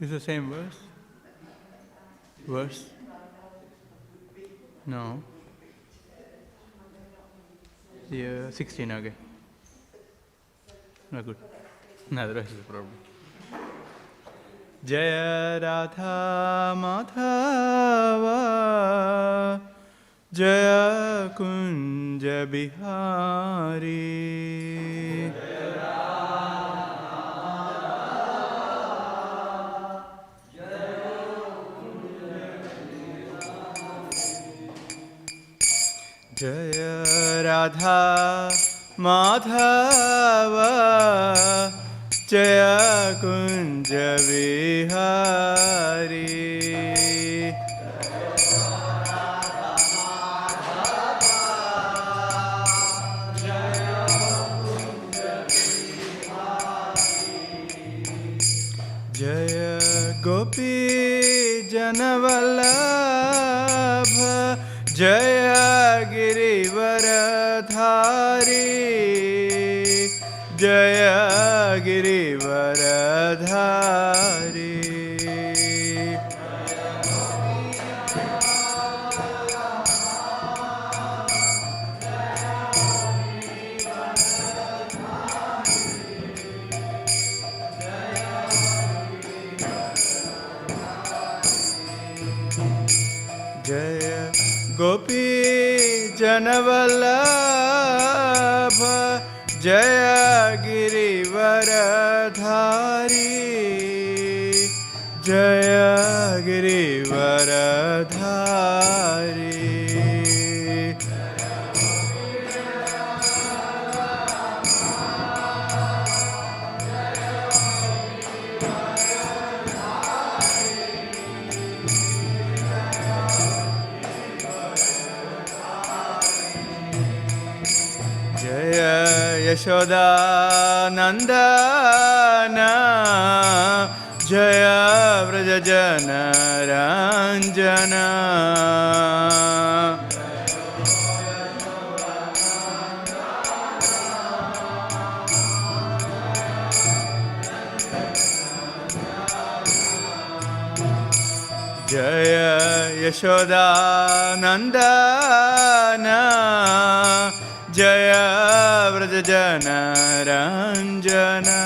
Is the same verse? Verse? No. Yeah, 16, okay. Not good. No, the rest is the problem. Jaya Radha Madhava Jaya Kunja Bihari Jaya Radha Madhava Jaya Kunja Vihari Jaya Gopi Janavallabha Jaya Girivaradhari Jaya Girivaradhari Jaya Gopi Janavallabha Jaya Girivaradhari Jaya Girivaradhari Yashoda Nandana Jaya Vrajajana Ranjana Jaya Yashoda Nandana Jaya Vrajajana Ranjana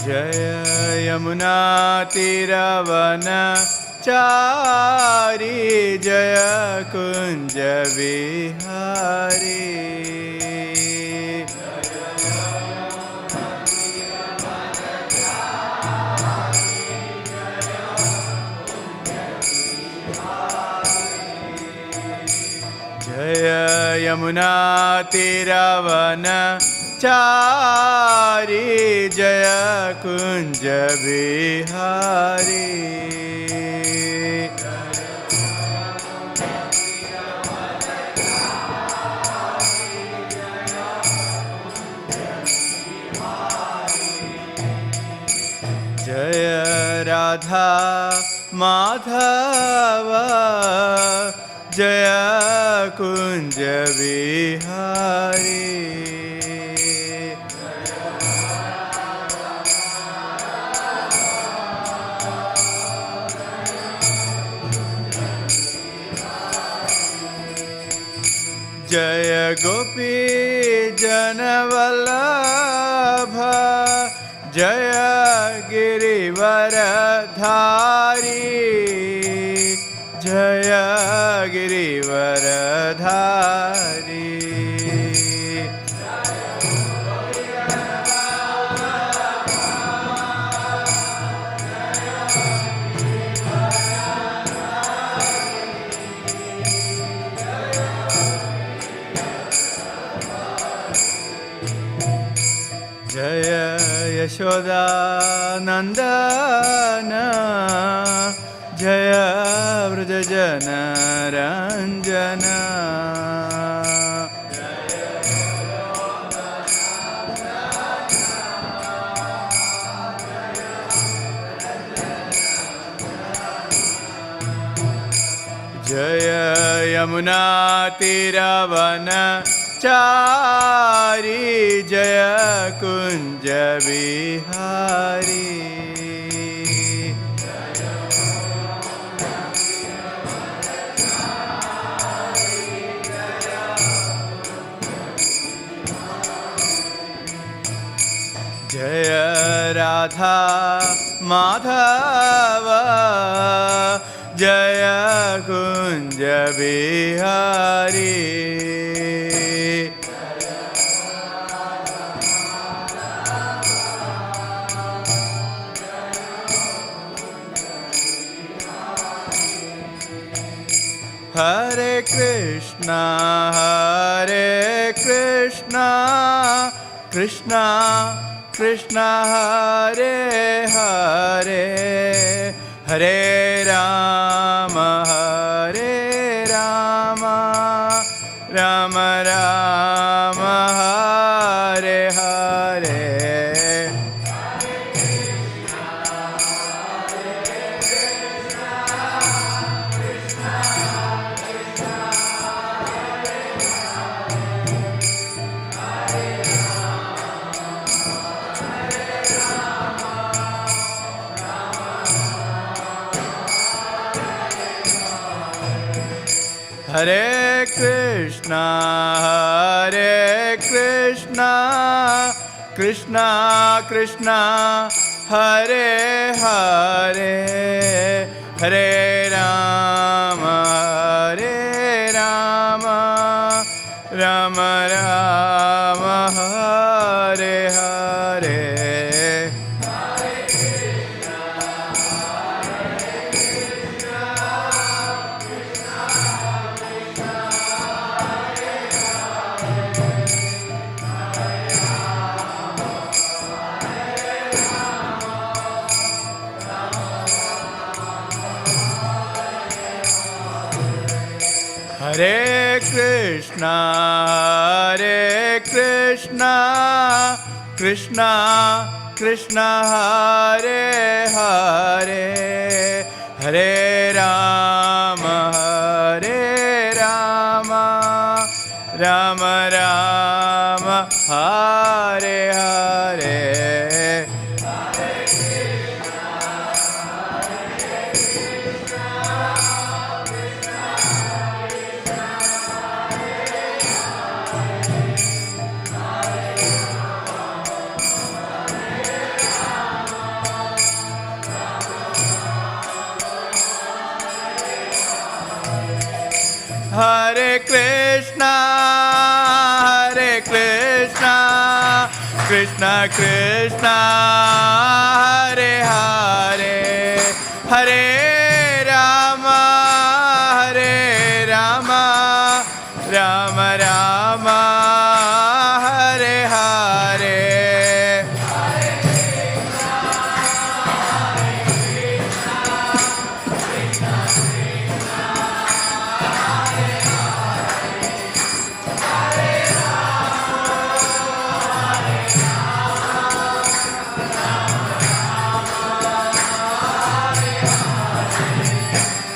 Jaya Yamuna Tiravana Chari Jaya Kunja Vihari Jaya Yamuna Tiravana Chari Jaya Kunja Vihari Jaya Radha Madhava Jaya Kunja Vihari Jaya Gopi Janavallabha Jaya Girivaradhari Jaya Girivaradhari Jaya Yashoda Nandana Jaya Vrajajana Ranjana Jaya Yamuna Tiravana Chari Jaya Kunja Vihari. Jaya Radha Madhava Jaya Kunja Vihari. Hare Krishna, Hare Krishna, Krishna Krishna Hare Hare, Hare Rama, Hare Rama, Rama Rama, Hare Hare. Hare Krishna, Hare Krishna, Krishna Krishna, Hare Hare, Hare Rama, Hare Rama, Rama Rama, Hare Hare. Hare Krishna, Hare Krishna, Krishna Krishna, Hare Hare, Hare Rama, Hare Rama, Rama Rama, Hare Hare. Hare Krishna, Hare Krishna, Krishna Krishna, Hare Hare, Hare Rama, Hare Rama, Rama Rama, Hare Hare.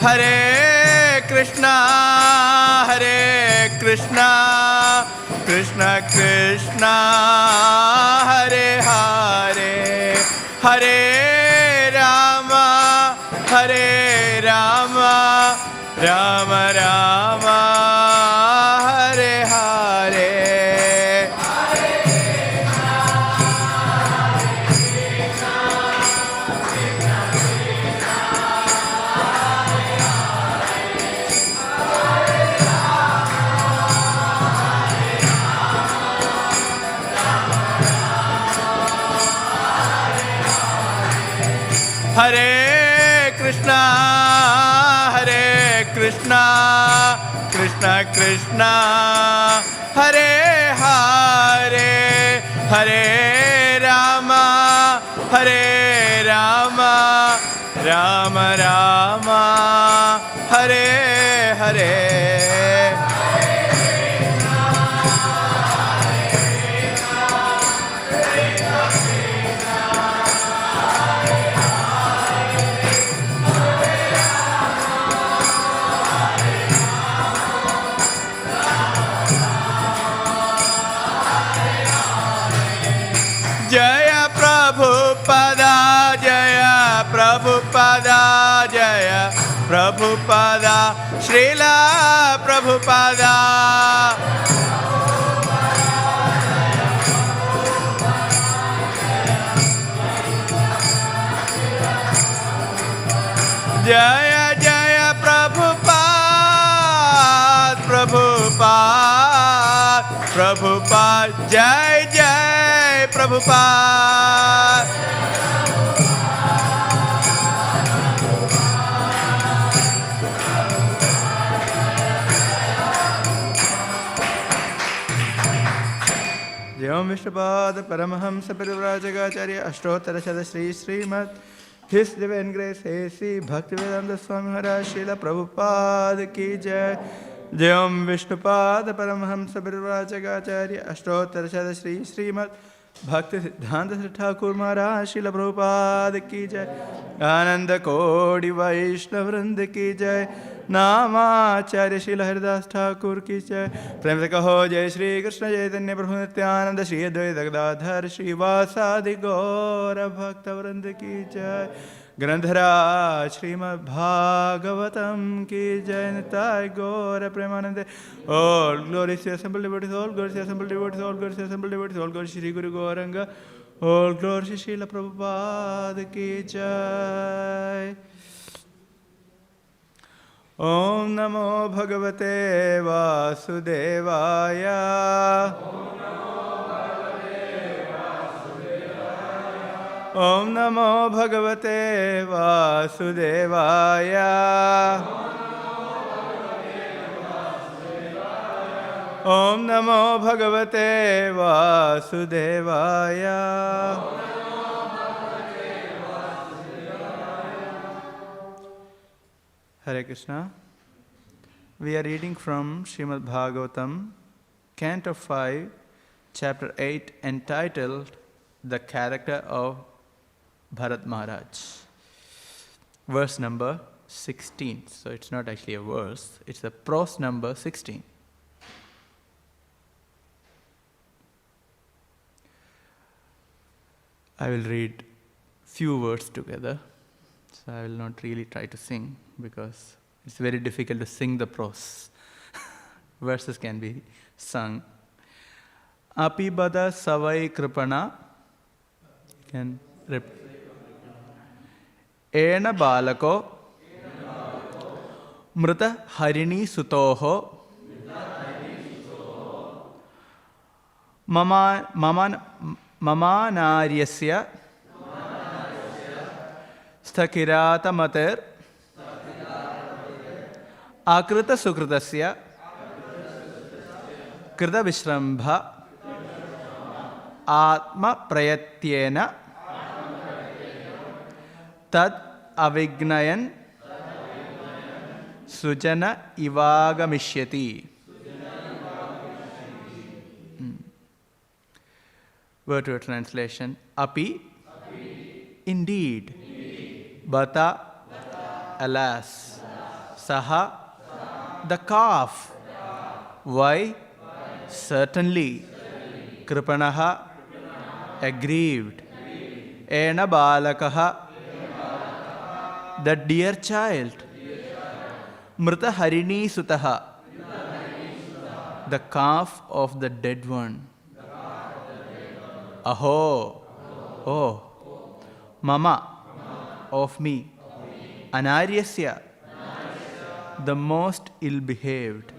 Hare Krishna, Hare Krishna, Krishna Krishna, Hare Hare, Hare Rama, Hare Rama, Rama Rama, Hare Hare. Hare Krishna, Hare Krishna, Krishna Krishna, Hare Hare, Hare Rama, Hare Rama, Rama Rama, Hare Hare. Srila Prabhupada. Jaya Jaya Prabhupada, Prabhupada, Prabhupada, Jai Jai Prabhupada. Jai Om Vishnupada Paramahamsa Parivrajagacharya Ashtottara Shri Śrīmad His Divine Grace A.C. Bhaktivedanta Swami Maharaj Srila Prabhupada Ki Jai. Jai Om Vishnupada Paramahamsa Parivrajagacharya Ashtottara Shri Śrīmad Bhaktivedanta Thakur Maharaj Srila Prabhupada Ki Jai. Ananda Kodi Vaishnava Vrinda Ki Jai. नामाचार्य Srila Haridas Thakur की जय. प्रेम से कहो जय श्री कृष्ण चैतन्य प्रभु नित्यानंद श्री अद्वैत गदाधर श्रीवासादि गौर भक्तवृंद की जय. ग्रंथराज श्रीमद् भागवतम की जय. निताय गौर Premanand. All glories to assembled devotees, all glories to assembled devotees, all glories to assembled devotees, all glories to Shri Guru Gauranga, all glories to Srila Prabhupada ki jai. Om Namo Bhagavate Vasudevaya. Om Namo Bhagavate Vasudevaya. Om Namo Bhagavate Vasudevaya. Hare Krishna. We are reading from Śrīmad Bhāgavatam, Canto 5, Chapter 8, entitled The Character of Bharat Maharaj. Verse number 16. So it's not actually a verse, it's the prose number 16. I will read few words together. So I will not really try to sing because it's very difficult to sing the prose. Verses can be sung. Api bada savai kripana. Can Ena balako mrita harini sutoho mamanaryasya sthakirata mater akrita sukritasya krita vishrambha atma prayatyena tad avignayan sujana ivagamishyati. Word to translation. Api, indeed. Bata, alas. Saha, the calf. Why? Certainly. Kripanaha, aggrieved. Ena balakaha, the dear child. Mrita harini sutaha, the calf of the dead one. Aho, oh, mama, of me. Anaryasya, the most ill-behaved.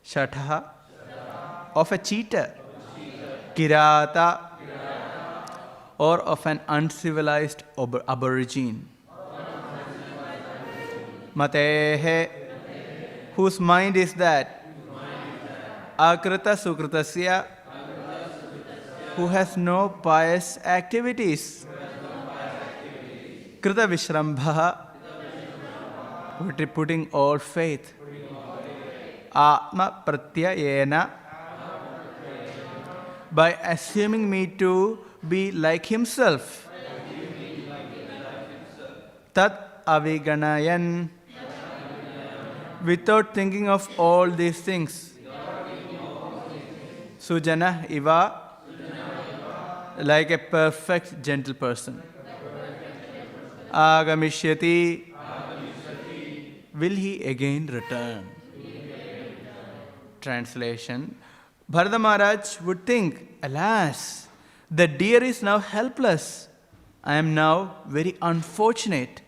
Shatha, of a cheater. Kirata, or of an uncivilized aborigine. Matehe, whose mind is that. Akrita sukritasya, who has no pious activities. Krita vishrambha, putting all faith. Atma pratyayena, by assuming me to be like himself. Tat aviganayan, without thinking of all these things. Sujana iva, like a perfect gentle person. Agamishyati, will he again return? Translation: Bharata Maharaj would think, alas, the deer is now helpless. I am now very unfortunate,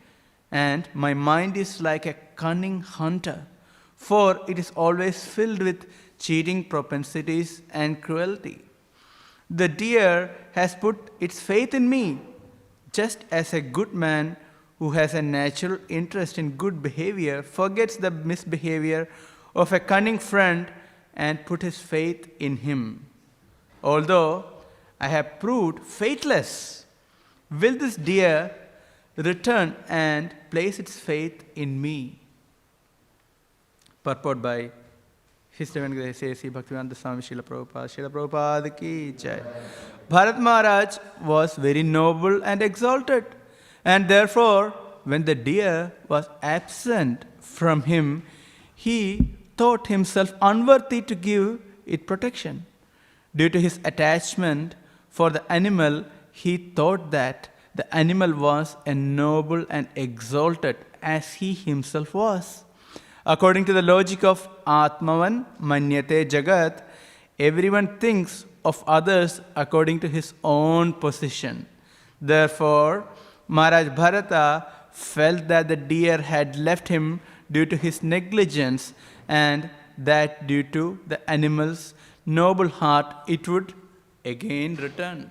and my mind is like a cunning hunter, for it is always filled with cheating propensities and cruelty. The deer has put its faith in me, just as a good man who has a natural interest in good behavior forgets the misbehavior of a cunning friend and put his faith in him. Although I have proved faithless, will this deer return and place its faith in me? Purport by His Divine Grace A.C. Bhaktivedanta Swami Srila Prabhupada. Srila Prabhupada ki jai. Bharat Maharaj was very noble and exalted, and therefore, when the deer was absent from him, he thought himself unworthy to give it protection. Due to his attachment for the animal, he thought that the animal was a noble and exalted as he himself was. According to the logic of Atmavan Manyate Jagat, everyone thinks of others according to his own position. Therefore, Maharaj Bharata felt that the deer had left him due to his negligence, and that due to the animal's noble heart it would again return.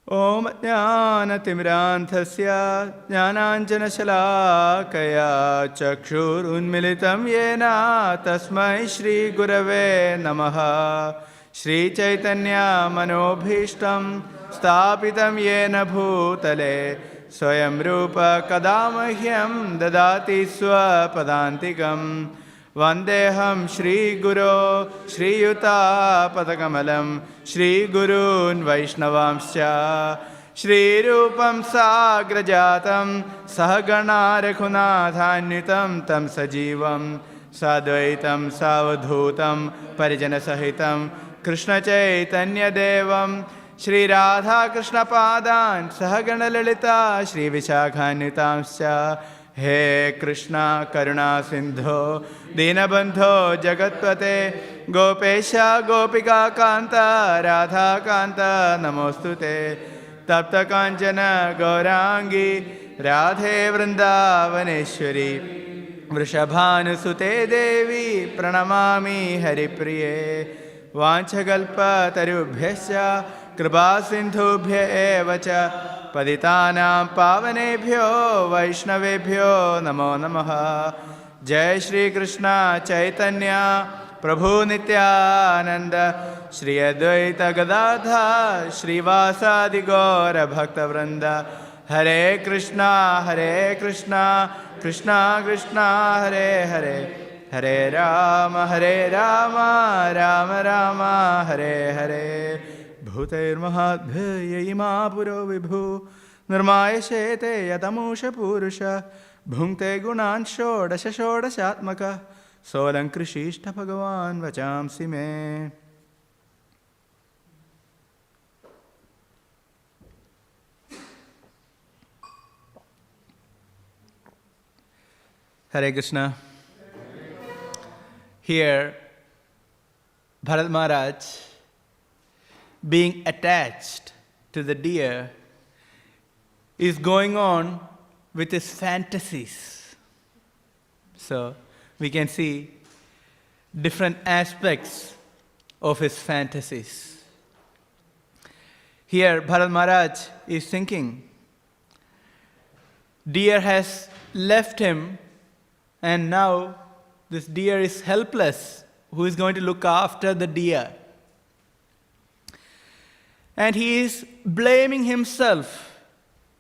Om Jnana-timirandhasya Jnananjana-shalakaya Chakshur-unmilitam yena Tasmai Shri Gurave Namaha Shri Chaitanya Manobhishtam Stapitam yena bhutale Swayam Rupa Kadamahyam Dadati Swapadantikam Vandeham Shri Guru Shri Yuta Padakamalam Shri Gurun Vaishnavamscha Shri Rupam Sagrajatam Sahagana Raghunathanyitam Tam Sajivam Sadvaitam Savadhutam Parijana Sahitam Krishna Chaitanya Devam Shri Radha Krishna Padan Sahagana Lalita Shri Vishakhanyitamscha He Krishna Karuna Sindho Dinabandho Jagatpate Gopesha Gopika Kanta Radha Kanta Namostute Tapta Kanchana Gaurangi Radhe Vrindavaneshwari Vrishabhanusute Devi Pranamami Haripriye Vanchakalpa Tarubhyasya Kripa Sindhubhya Evacha Paditanam Pavanebhyo Vaishnavebhyo Namo Namaha Jai Shri Krishna Chaitanya Prabhu Nityananda Shri Advaita Gadadha Shri Vasadi Gaura Bhakta Vranda Hare Krishna Krishna Krishna Hare Hare Hare Rama Rama Rama Hare Hare Bhutair Mahatbhaya Ima Puro Vibhu Nirmaya Shete Yatamusha Purusha Bhungte Gunan Shodashatmaka Solang Krishishta Bhagavan Vachamsi Me. Hare Krishna. Here, Bharat Maharaj, being attached to the deer, is going on with his fantasies. So, we can see different aspects of his fantasies. Here, Bharat Maharaj is thinking, deer has left him, and now this deer is helpless. Who is going to look after the deer? And he is blaming himself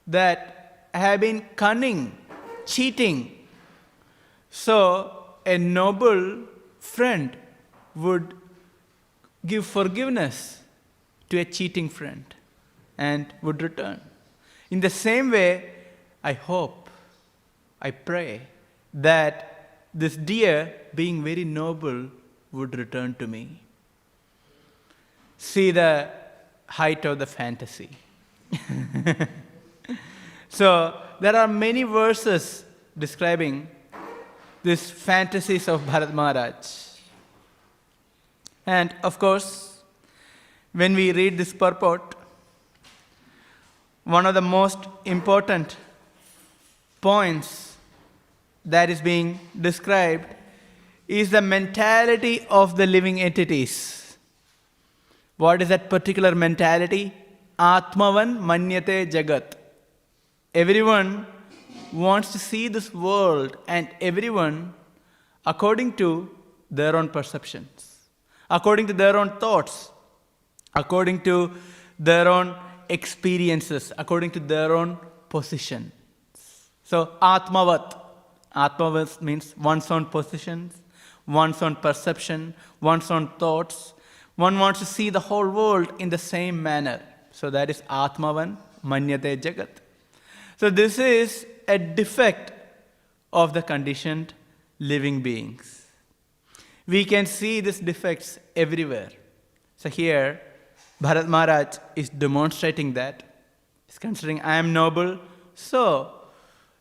that I have been cunning, cheating. So a noble friend would give forgiveness to a cheating friend and would return. In the same way, I hope, I pray that this deer, being very noble, would return to me. See the height of the fantasy. So there are many verses describing these fantasies of Bharat Maharaj. And of course, when we read this purport, one of the most important points that is being described is the mentality of the living entities. What is that particular mentality? Atmavan manyate jagat. Everyone wants to see this world, and everyone according to their own perceptions, according to their own thoughts, according to their own experiences, according to their own position. So Atmavat. Atmavat means one's own positions, one's own perception, one's own thoughts. One wants to see the whole world in the same manner. So that is Atmavan Manyate Jagat. So this is a defect of the conditioned living beings. We can see these defects everywhere. So here, Bharat Maharaj is demonstrating that. He's considering I am noble, so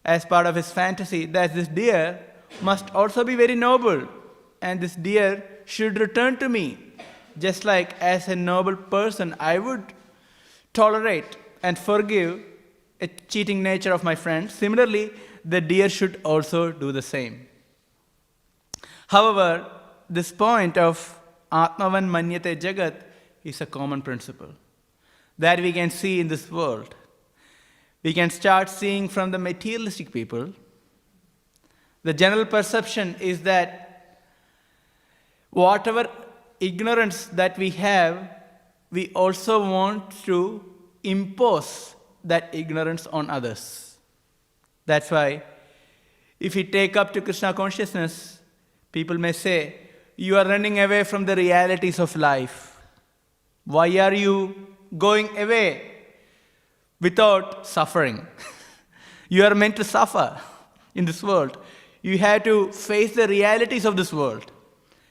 as part of his fantasy, that this deer must also be very noble, and this deer should return to me. Just like as a noble person, I would tolerate and forgive a cheating nature of my friend. Similarly, the deer should also do the same. However, this point of Atmavan Manyate Jagat is a common principle that we can see in this world. We can start seeing from the materialistic people. The general perception is that whatever ignorance that we have, we also want to impose that ignorance on others. That's why if we take up to Krishna consciousness, people may say, you are running away from the realities of life. Why are you going away without suffering? You are meant to suffer in this world. You have to face the realities of this world.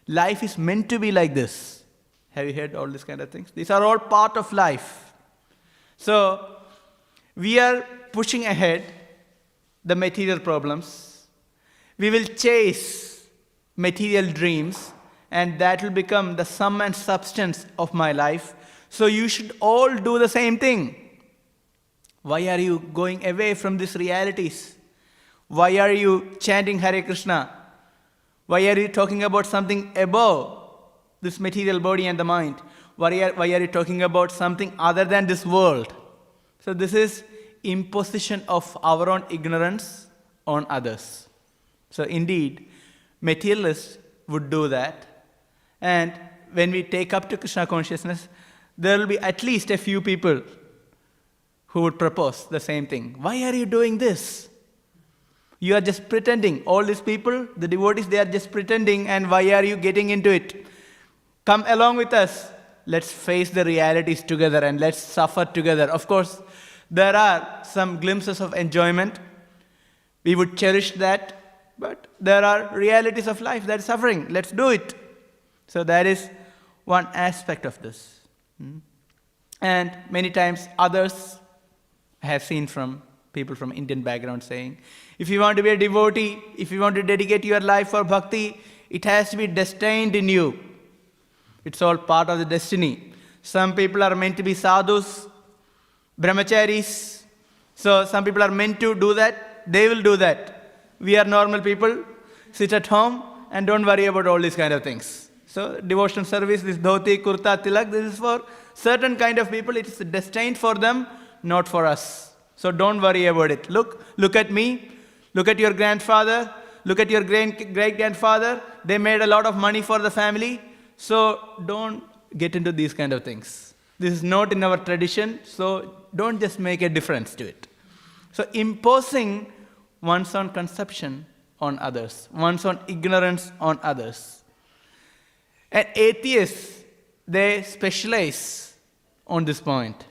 Life is meant to be like this. Have you heard all these kind of things? These are all part of life. So we are pushing ahead the material problems. We will chase material dreams, and that will become the sum and substance of my life. So you should all do the same thing. Why are you going away from these realities? Why are you chanting Hare Krishna? Why are you talking about something above this material body and the mind? Why are you talking about something other than this world? So this is imposition of our own ignorance on others. So indeed, materialists would do that. And when we take up to Krishna consciousness, there will be at least a few people who would propose the same thing. Why are you doing this? You are just pretending. All these people, the devotees, they are just pretending, and why are you getting into it? Come along with us. Let's face the realities together and let's suffer together. Of course, there are some glimpses of enjoyment. We would cherish that, but there are realities of life that is suffering. Let's do it. So that is one aspect of this. And many times others I have seen from people from Indian background saying, if you want to be a devotee, if you want to dedicate your life for bhakti, it has to be destined in you. It's all part of the destiny. Some people are meant to be sadhus, brahmacharis. So some people are meant to do that. They will do that. We are normal people. Sit at home and don't worry about all these kind of things. So devotional service, this dhoti, kurta, tilak, this is for certain kind of people. It is destined for them, not for us. So don't worry about it. Look at me. Look at your grandfather. Look at your great-grandfather. They made a lot of money for the family. So don't get into these kind of things. This is not in our tradition, so don't just make a difference to it. So imposing one's own conception on others, one's own ignorance on others. And atheists, they specialize on this point.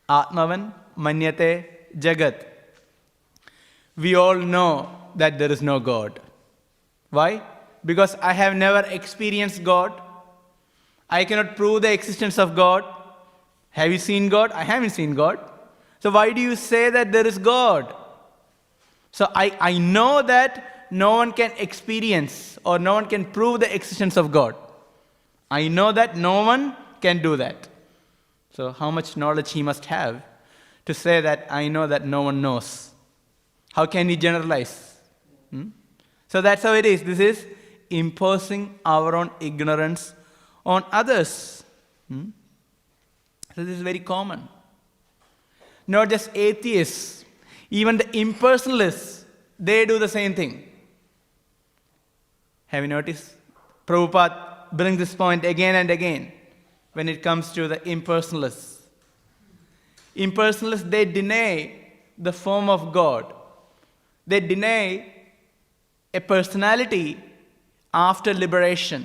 Atmavan manyate jagat. We all know that there is no God. Why? Because I have never experienced God. I cannot prove the existence of God. Have you seen God? I haven't seen God. So why do you say that there is God? So I know that no one can experience or no one can prove the existence of God. I know that no one can do that. So how much knowledge he must have to say that I know that no one knows? How can he generalize? So that's how it is. This is imposing our own ignorance on others. So this is very common. Not just atheists, even the impersonalists, they do the same thing. Have you noticed? Prabhupada brings this point again and again when it comes to the impersonalists. Impersonalists, they deny the form of God. They deny a personality after liberation.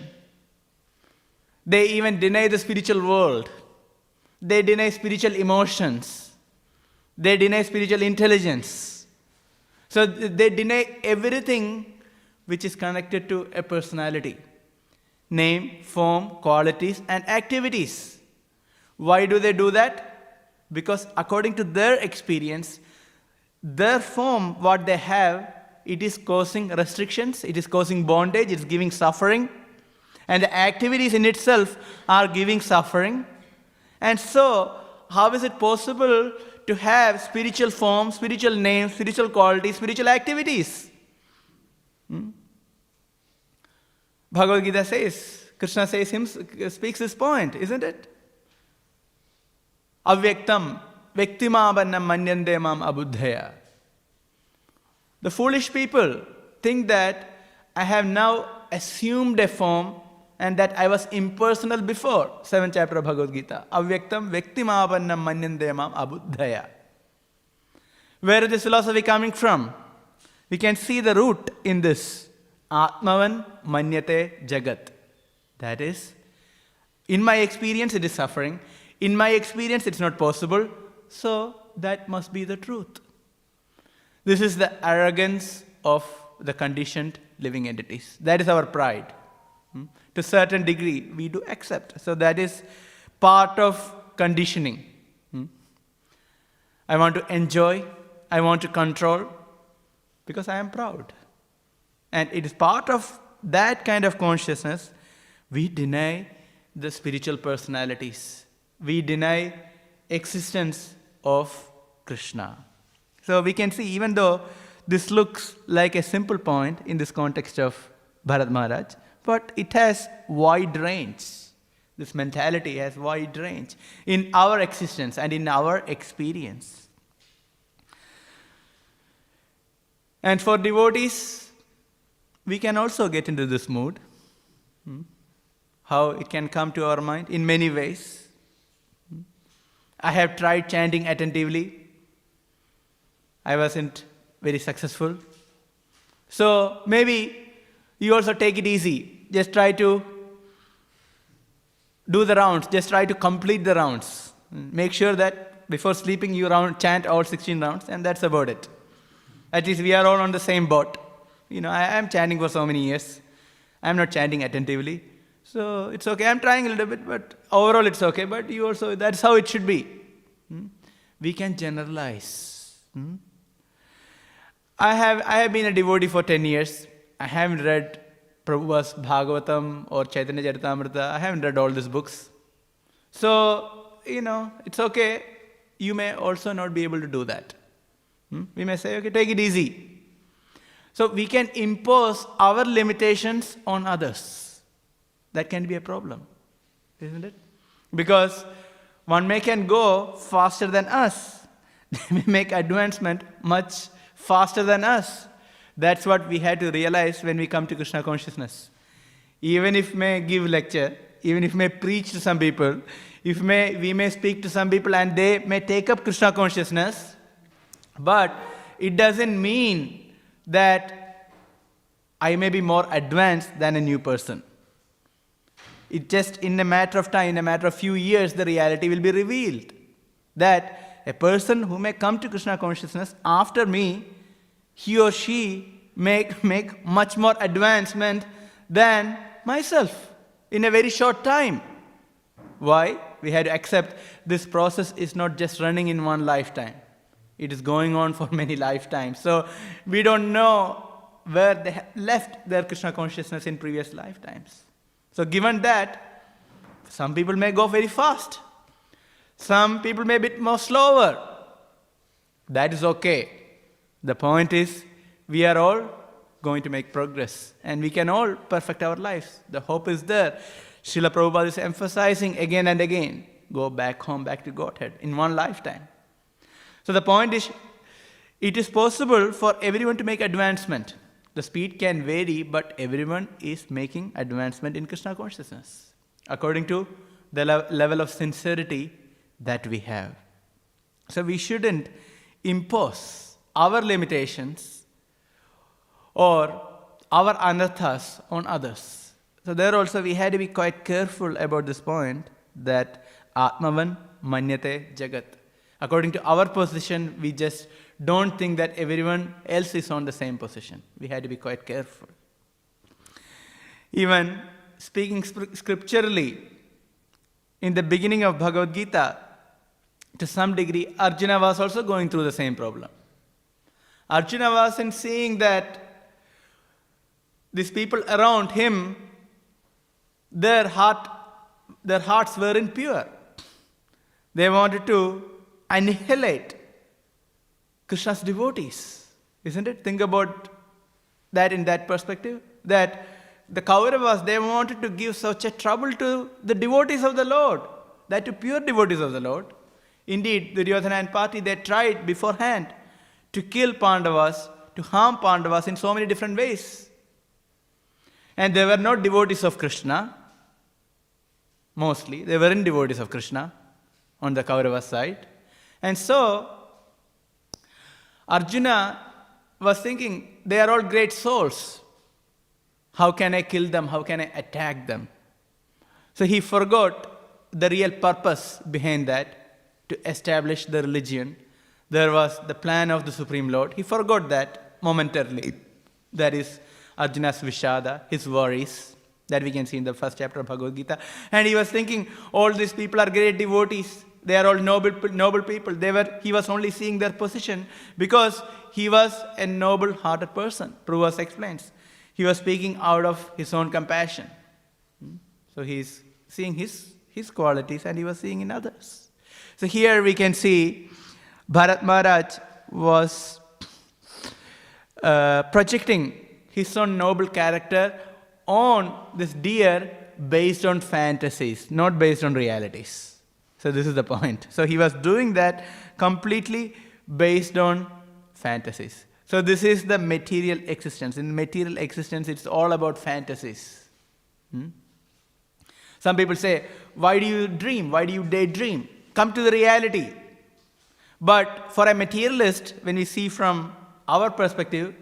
They even deny the spiritual world. They deny spiritual emotions. They deny spiritual intelligence. So they deny everything which is connected to a personality. Name, form, qualities, and activities. Why do they do that? Because according to their experience, their form, what they have, it is causing restrictions, it is causing bondage, it's giving suffering. And the activities in itself are giving suffering. And so, how is it possible to have spiritual form, spiritual name, spiritual qualities, spiritual activities? Bhagavad Gita says, Krishna speaks this point, isn't it? Avyaktam Vyaktimabannam manyande mam abuddhaya. The foolish people think that I have now assumed a form and that I was impersonal before. 7th chapter of Bhagavad Gita. Avyaktam Vyaktimabannam manyande mam abuddhaya. Where is this philosophy coming from? We can see the root in this. Atmavan manyate jagat. That is, in my experience it is suffering. In my experience it's not possible. So that must be the truth. This is the arrogance of the conditioned living entities. That is our pride. To a certain degree, we do accept. So that is part of conditioning. I want to enjoy, I want to control, because I am proud. And it is part of that kind of consciousness, we deny the spiritual personalities. We deny existence of Krishna. So we can see, even though this looks like a simple point in this context of Bharat Maharaj, but it has wide range. This mentality has wide range in our existence and in our experience. And for devotees, we can also get into this mood. How it can come to our mind in many ways. I have tried chanting attentively. I wasn't very successful. So maybe you also take it easy. Just try to do the rounds. Just try to complete the rounds. Make sure that before sleeping you chant all 16 rounds, and that's about it. At least we are all on the same boat. I am chanting for so many years. I am not chanting attentively. So it's okay. I'm trying a little bit, but overall it's okay. But you also, that's how it should be. We can generalize. I have been a devotee for 10 years. I haven't read Prabhupada's Bhāgavatam or Chaitanya Charitamrita. I haven't read all these books. So, it's okay. You may also not be able to do that. We may say, okay, take it easy. So we can impose our limitations on others. That can be a problem, isn't it? Because one can go faster than us. They may make advancement much faster than us. That's what we had to realize when we come to Krishna consciousness. Even if may give lecture, even if may preach to some people, we may speak to some people and they may take up Krishna consciousness, but it doesn't mean that I may be more advanced than a new person. It just, in a matter of time, in a matter of few years, the reality will be revealed. That a person who may come to Krishna consciousness after me, he or she make much more advancement than myself in a very short time. Why? We had to accept this process is not just running in one lifetime. It is going on for many lifetimes. So we don't know where they have left their Krishna consciousness in previous lifetimes. So given that, some people may go very fast. Some people may be a bit more slower. That is okay. The point is, we are all going to make progress. And we can all perfect our lives. The hope is there. Srila Prabhupada is emphasizing again and again, go back home, back to Godhead in one lifetime. So the point is, it is possible for everyone to make advancement. The speed can vary, but everyone is making advancement in Krishna consciousness, according to the level of sincerity that we have. So we shouldn't impose our limitations or our anarthas on others. So there also we had to be quite careful about this point, that Atmavan Manyate Jagat. According to our position, we just don't think that everyone else is on the same position. We had to be quite careful. Even speaking scripturally, in the beginning of Bhagavad Gita, to some degree, Arjuna was also going through the same problem. Arjuna wasn't seeing that these people around him, their hearts weren't pure. They wanted to annihilate Krishna's devotees, isn't it? Think about that in that perspective, that the Kauravas, they wanted to give such a trouble to the devotees of the Lord, that to pure devotees of the Lord. Indeed, Duryodhana and party, they tried beforehand to kill Pandavas, to harm Pandavas in so many different ways. And they were not devotees of Krishna, mostly. They weren't devotees of Krishna on the Kaurava side. And so, Arjuna was thinking, they are all great souls. How can I kill them? How can I attack them? So he forgot the real purpose behind that, to establish the religion. There was the plan of the Supreme Lord. He forgot that momentarily. That is Arjuna's Vishada, his worries, that we can see in the first chapter of Bhagavad Gita. And he was thinking, all these people are great devotees. They are all noble people. He was only seeing their position because he was a noble-hearted person. Prabhupada explains. He was speaking out of his own compassion. So he's seeing his qualities and he was seeing in others. So here we can see Bharat Maharaj was projecting his own noble character on this deer based on fantasies, not based on realities. So this is the point. So he was doing that completely based on fantasies. So this is the material existence. In material existence, it's all about fantasies. Some people say, why do you dream? Why do you daydream? Come to the reality. But for a materialist, when we see from our perspective,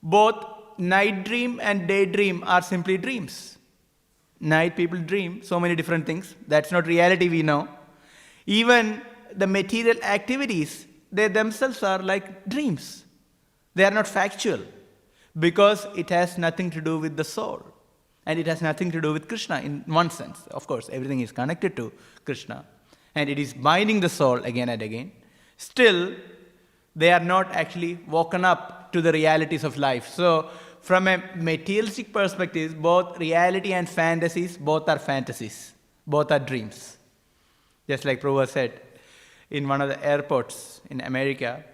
both night dream and daydream are simply dreams. Night people dream so many different things. That's not reality, we know. Even the material activities, they themselves are like dreams. They are not factual because it has nothing to do with the soul. And it has nothing to do with Krishna in one sense. Of course, everything is connected to Krishna. And it is binding the soul again and again. Still, they are not actually woken up to the realities of life. So, from a materialistic perspective, both reality and fantasies, both are fantasies. Both are dreams. Just like Prabhupada said, in one of the airports in America,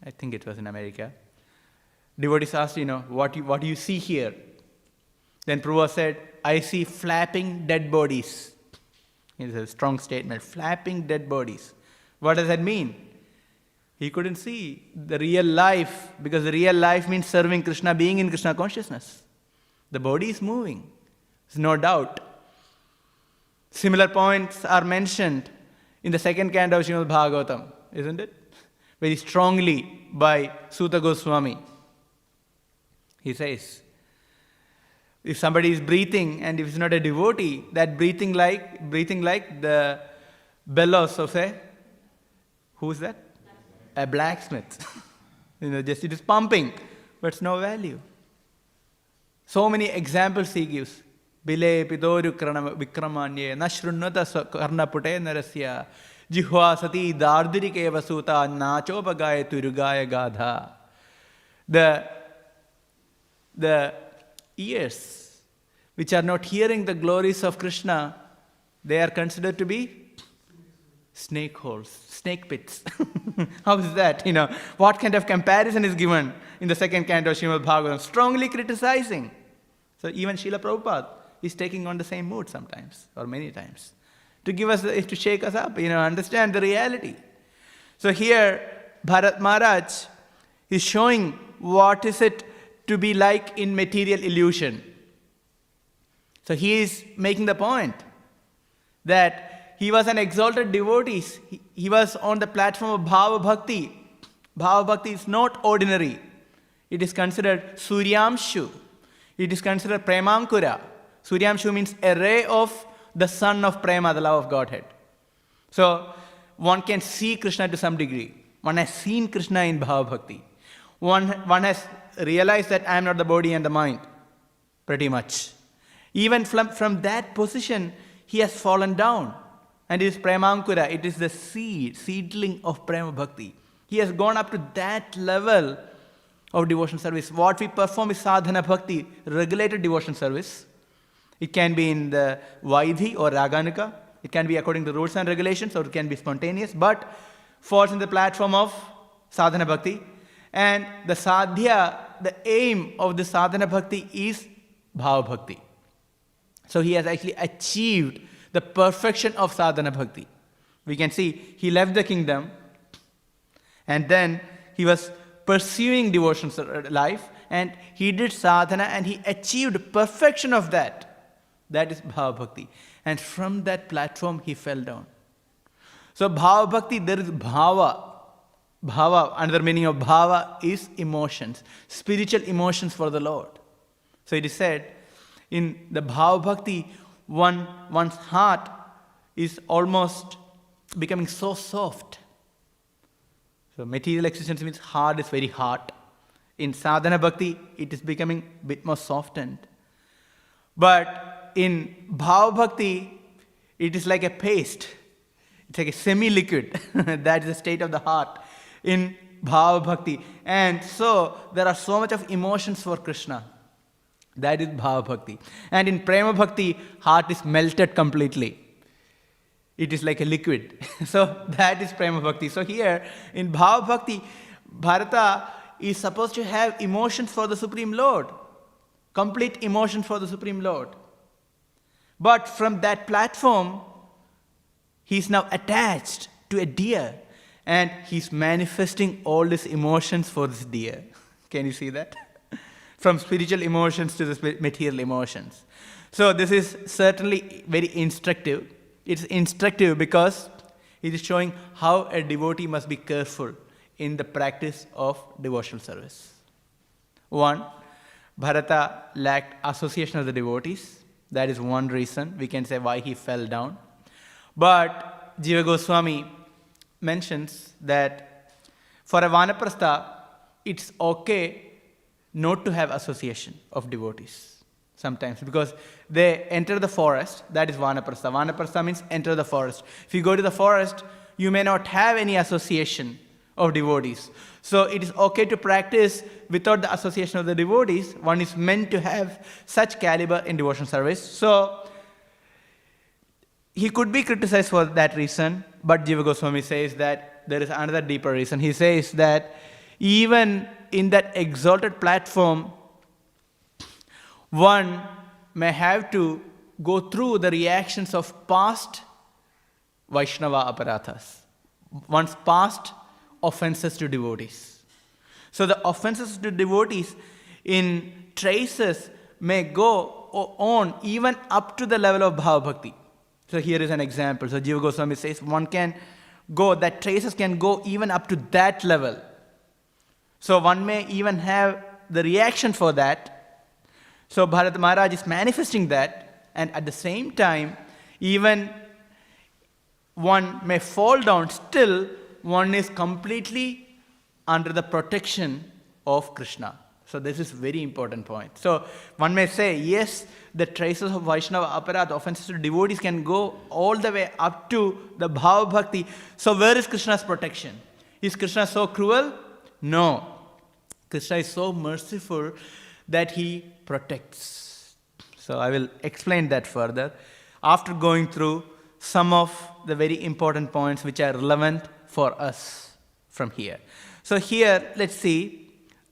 I think it was in America, devotees asked, what do you see here? Then Prabhupada said, I see flapping dead bodies. It's a strong statement, flapping dead bodies. What does that mean? He couldn't see the real life, because the real life means serving Krishna, being in Krishna consciousness. The body is moving, there's no doubt. Similar points are mentioned in the second canto of Śrīmad Bhāgavatam, isn't it? Very strongly by Sutta Goswami. He says, if somebody is breathing and if it's not a devotee, that breathing like the bellows of who's that? A blacksmith. Just it is pumping, but it's no value. So many examples he gives. Bile pidoru vikramanye nashrunata karna pute narasya Jihva sati dardirikeva suta nachopagaya turugaya gadha. The ears which are not hearing the glories of Krishna, they are considered to be snake holes, snake pits. How is that? What kind of comparison is given in the second canto of Śrīmad Bhāgavatam? Strongly criticizing. So even Srila Prabhupada is taking on the same mood sometimes, or many times, to give us, to shake us up, understand the reality. So here, Bharat Maharaj is showing what is it to be like in material illusion. So he is making the point that he was an exalted devotee. He was on the platform of Bhava Bhakti. Bhava Bhakti is not ordinary. It is considered Suryamshu. It is considered Premankura. Suryamshu means a ray of the sun of Prema, the love of Godhead. So one can see Krishna to some degree. One has seen Krishna in Bhava Bhakti. One has realized that I am not the body and the mind, pretty much. Even from that position, he has fallen down. And it is Premankura, it is the seedling of Prema Bhakti. He has gone up to that level of devotion service. What we perform is sadhana bhakti, regulated devotion service. It can be in the Vaidhi or Raganika. It can be according to rules and regulations, or it can be spontaneous, but falls in the platform of sadhana bhakti. And the sadhya, the aim of the sadhana bhakti is bhava bhakti. So he has actually achieved the perfection of sadhana bhakti. We can see he left the kingdom and then he was pursuing devotion life and he did sadhana and he achieved perfection of that. That is bhava bhakti. And from that platform he fell down. So bhava bhakti, there is bhava. Bhava, another meaning of bhava is emotions, spiritual emotions for the Lord. So it is said, in the bhava bhakti, one's heart is almost becoming so soft. So material existence means heart is very hard. In sadhana bhakti, it is becoming a bit more softened. But in bhava bhakti, it is like a paste. It's like a semi-liquid. That is the state of the heart in bhava bhakti. And so there are so much of emotions for Krishna. That is bhava bhakti. And in prema bhakti, heart is melted completely. It is like a liquid. So that is prema bhakti. So here in bhava bhakti, Bharata is supposed to have emotions for the Supreme Lord. Complete emotions for the Supreme Lord. But from that platform, he is now attached to a deer. And he's manifesting all these emotions for this deer. Can you see that? From spiritual emotions to the material emotions. So this is certainly very instructive. It's instructive because it is showing how a devotee must be careful in the practice of devotional service. One, Bharata lacked association of the devotees. That is one reason we can say why he fell down. But Jiva Goswami mentions that for a vanaprastha, it's okay not to have association of devotees sometimes because they enter the forest. That is vanaprastha. Vanaprastha means enter the forest. If you go to the forest, you may not have any association of devotees. So it is okay to practice without the association of the devotees. One is meant to have such caliber in devotion service. So he could be criticized for that reason, but Jiva Goswami says that there is another deeper reason. He says that even in that exalted platform, one may have to go through the reactions of past Vaishnava aparathas, one's past offenses to devotees. So the offenses to devotees in traces may go on even up to the level of Bhava Bhakti. So here is an example. So Jiva Goswami says one can go, that traces can go even up to that level. So one may even have the reaction for that. So Bharata Maharaj is manifesting that, and at the same time, even one may fall down, still one is completely under the protection of Krishna. So this is very important point. So one may say, yes, the traces of Vaishnava aparadha, offenses to devotees, can go all the way up to the Bhava Bhakti. So where is Krishna's protection? Is Krishna so cruel? No. Krishna is so merciful that he protects. So I will explain that further after going through some of the very important points which are relevant for us from here. So here, let's see,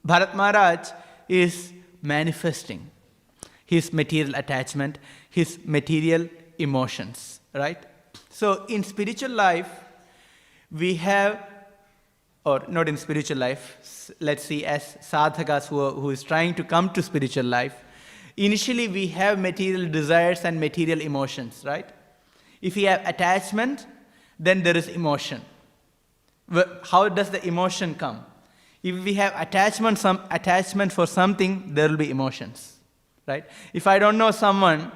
Bharat Maharaj is manifesting his material attachment, his material emotions, right? So in spiritual life, we have, or not in spiritual life, let's see, as sadhakas who is trying to come to spiritual life, initially we have material desires and material emotions, right? If we have attachment, then there is emotion. How does the emotion come? If we have attachment for something, there will be emotions, right? If I don't know someone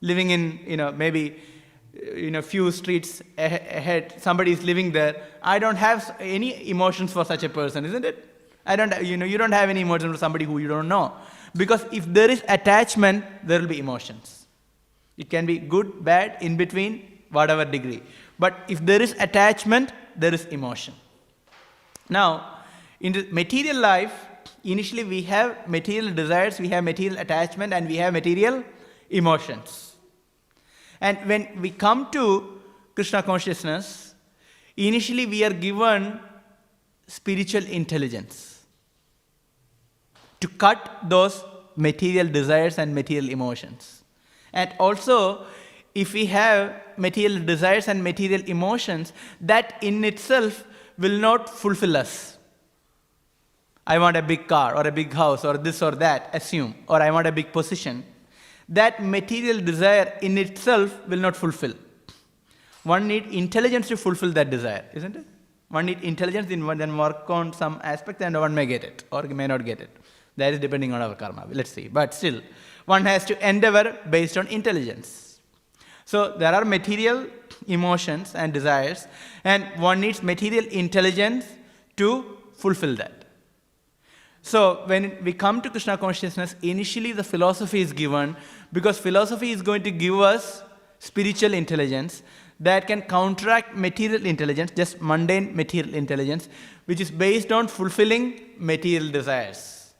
living in, maybe, few streets ahead, somebody is living there, I don't have any emotions for such a person, isn't it? You don't have any emotions for somebody who you don't know. Because if there is attachment, there will be emotions. It can be good, bad, in between, whatever degree. But if there is attachment, there is emotion. Now, in the material life, initially we have material desires, we have material attachment, and we have material emotions. And when we come to Krishna consciousness, initially we are given spiritual intelligence to cut those material desires and material emotions. And also, if we have material desires and material emotions, that in itself will not fulfill us. I want a big car or a big house or this or that, assume, or I want a big position. That material desire in itself will not fulfill. One needs intelligence to fulfill that desire, isn't it? One needs intelligence, then work on some aspect, and one may get it or may not get it. That is depending on our karma. Let's see. But still, one has to endeavor based on intelligence. So there are material emotions and desires, and one needs material intelligence to fulfill that. So when we come to Krishna consciousness, initially the philosophy is given, because philosophy is going to give us spiritual intelligence that can counteract material intelligence, just mundane material intelligence, which is based on fulfilling material desires.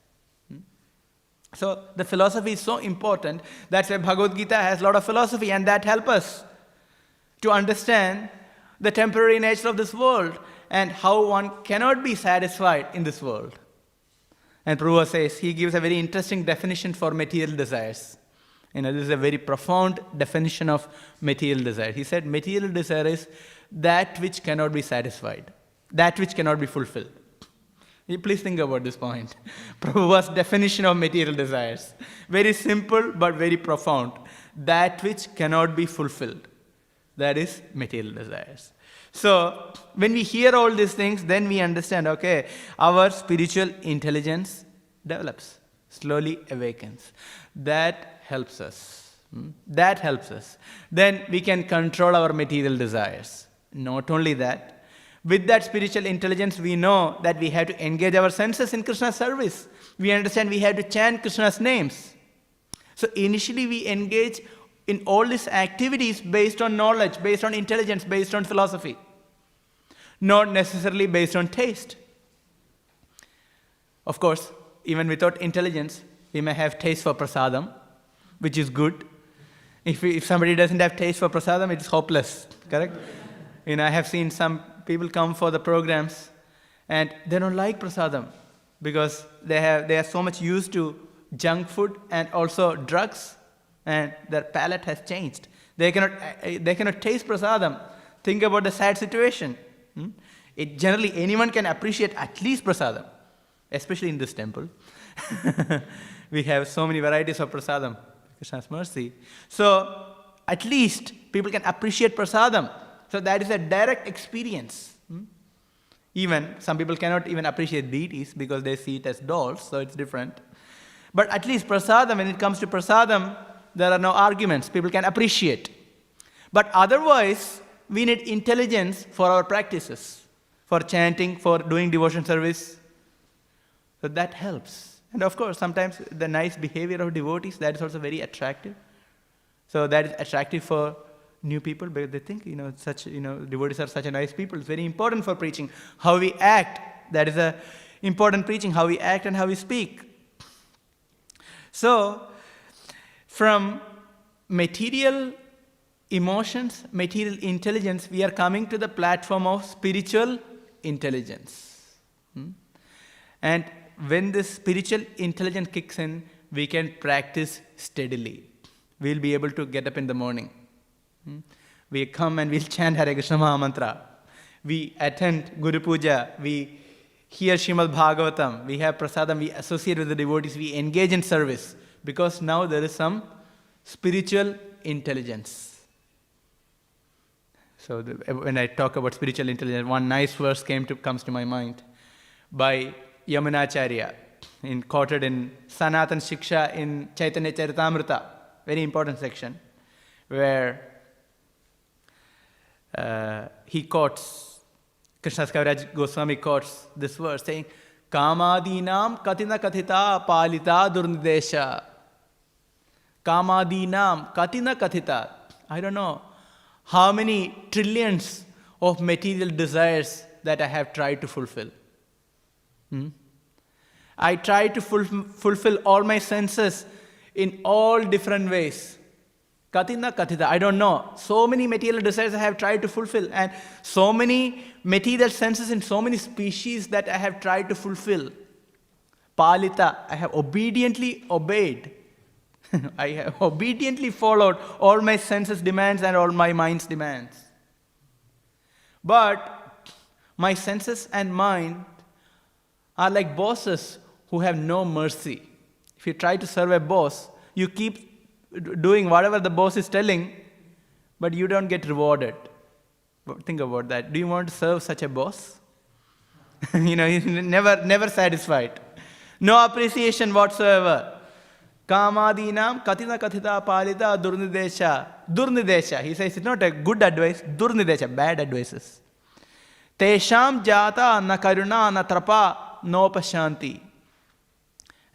So the philosophy is so important. That's why Bhagavad Gita has a lot of philosophy, and that helps us to understand the temporary nature of this world and how one cannot be satisfied in this world. And Prabhupada says, he gives a very interesting definition for material desires. This is a very profound definition of material desire. He said, material desire is that which cannot be satisfied, that which cannot be fulfilled. Please think about this point. Prabhupada's definition of material desires. Very simple, but very profound. That which cannot be fulfilled. That is material desires. So, when we hear all these things, then we understand, okay, our spiritual intelligence develops, slowly awakens. That helps us. That helps us. Then we can control our material desires. Not only that, with that spiritual intelligence, we know that we have to engage our senses in Krishna's service. We understand we have to chant Krishna's names. So, initially we engage in all these activities based on knowledge, based on intelligence, based on philosophy. Not necessarily based on taste. Of course, even without intelligence, we may have taste for prasadam, which is good. If somebody doesn't have taste for prasadam, it's hopeless, correct? I have seen some people come for the programs and they don't like prasadam because they are so much used to junk food and also drugs, and their palate has changed. They cannot taste prasadam. Think about the sad situation. Generally, anyone can appreciate at least prasadam, especially in this temple. We have so many varieties of prasadam, Krishna's mercy. So, at least people can appreciate prasadam. So that is a direct experience. Even some people cannot even appreciate deities because they see it as dolls, so it's different. But at least prasadam, when it comes to prasadam, there are no arguments. People can appreciate. But otherwise, we need intelligence for our practices, for chanting, for doing devotion service. So that helps. And of course, sometimes the nice behavior of devotees, that is also very attractive. So that is attractive for new people because they think, devotees are such a nice people. It's very important for preaching. How we act, that is a important preaching, how we act and how we speak. So, from material emotions, material intelligence, we are coming to the platform of spiritual intelligence. And when this spiritual intelligence kicks in, we can practice steadily. We'll be able to get up in the morning. We come and we'll chant Hare Krishna Maha Mantra. We attend Guru Puja. We hear Śrīmad Bhāgavatam. We have prasadam. We associate with the devotees. We engage in service. Because now there is some spiritual intelligence. So when I talk about spiritual intelligence, one nice verse comes to my mind by Yamunacharya, quoted in Sanatan Shiksha in Chaitanya Charitamrita, very important section, where he quotes, Krishna Kaviraj Goswami quotes this verse saying, Kamadinam katina kathita palita durnidesha. Kamadinam katina kathita. I don't know how many trillions of material desires that I have tried to fulfill. I try to fulfill all my senses in all different ways. Katina kathita, I don't know. So many material desires I have tried to fulfill, and so many material senses in so many species that I have tried to fulfill. Palita, I have obediently obeyed. I have obediently followed all my senses' demands and all my mind's demands. But my senses and mind are like bosses who have no mercy. If you try to serve a boss, you keep doing whatever the boss is telling, but you don't get rewarded. Think about that. Do you want to serve such a boss? He's never satisfied. No appreciation whatsoever. Kamadinam katina kathita palita durnidesha. Durnidesha. He says it's not a good advice. Durnidesha, bad advices. Tesham jata na karuna na trapa no pashanti.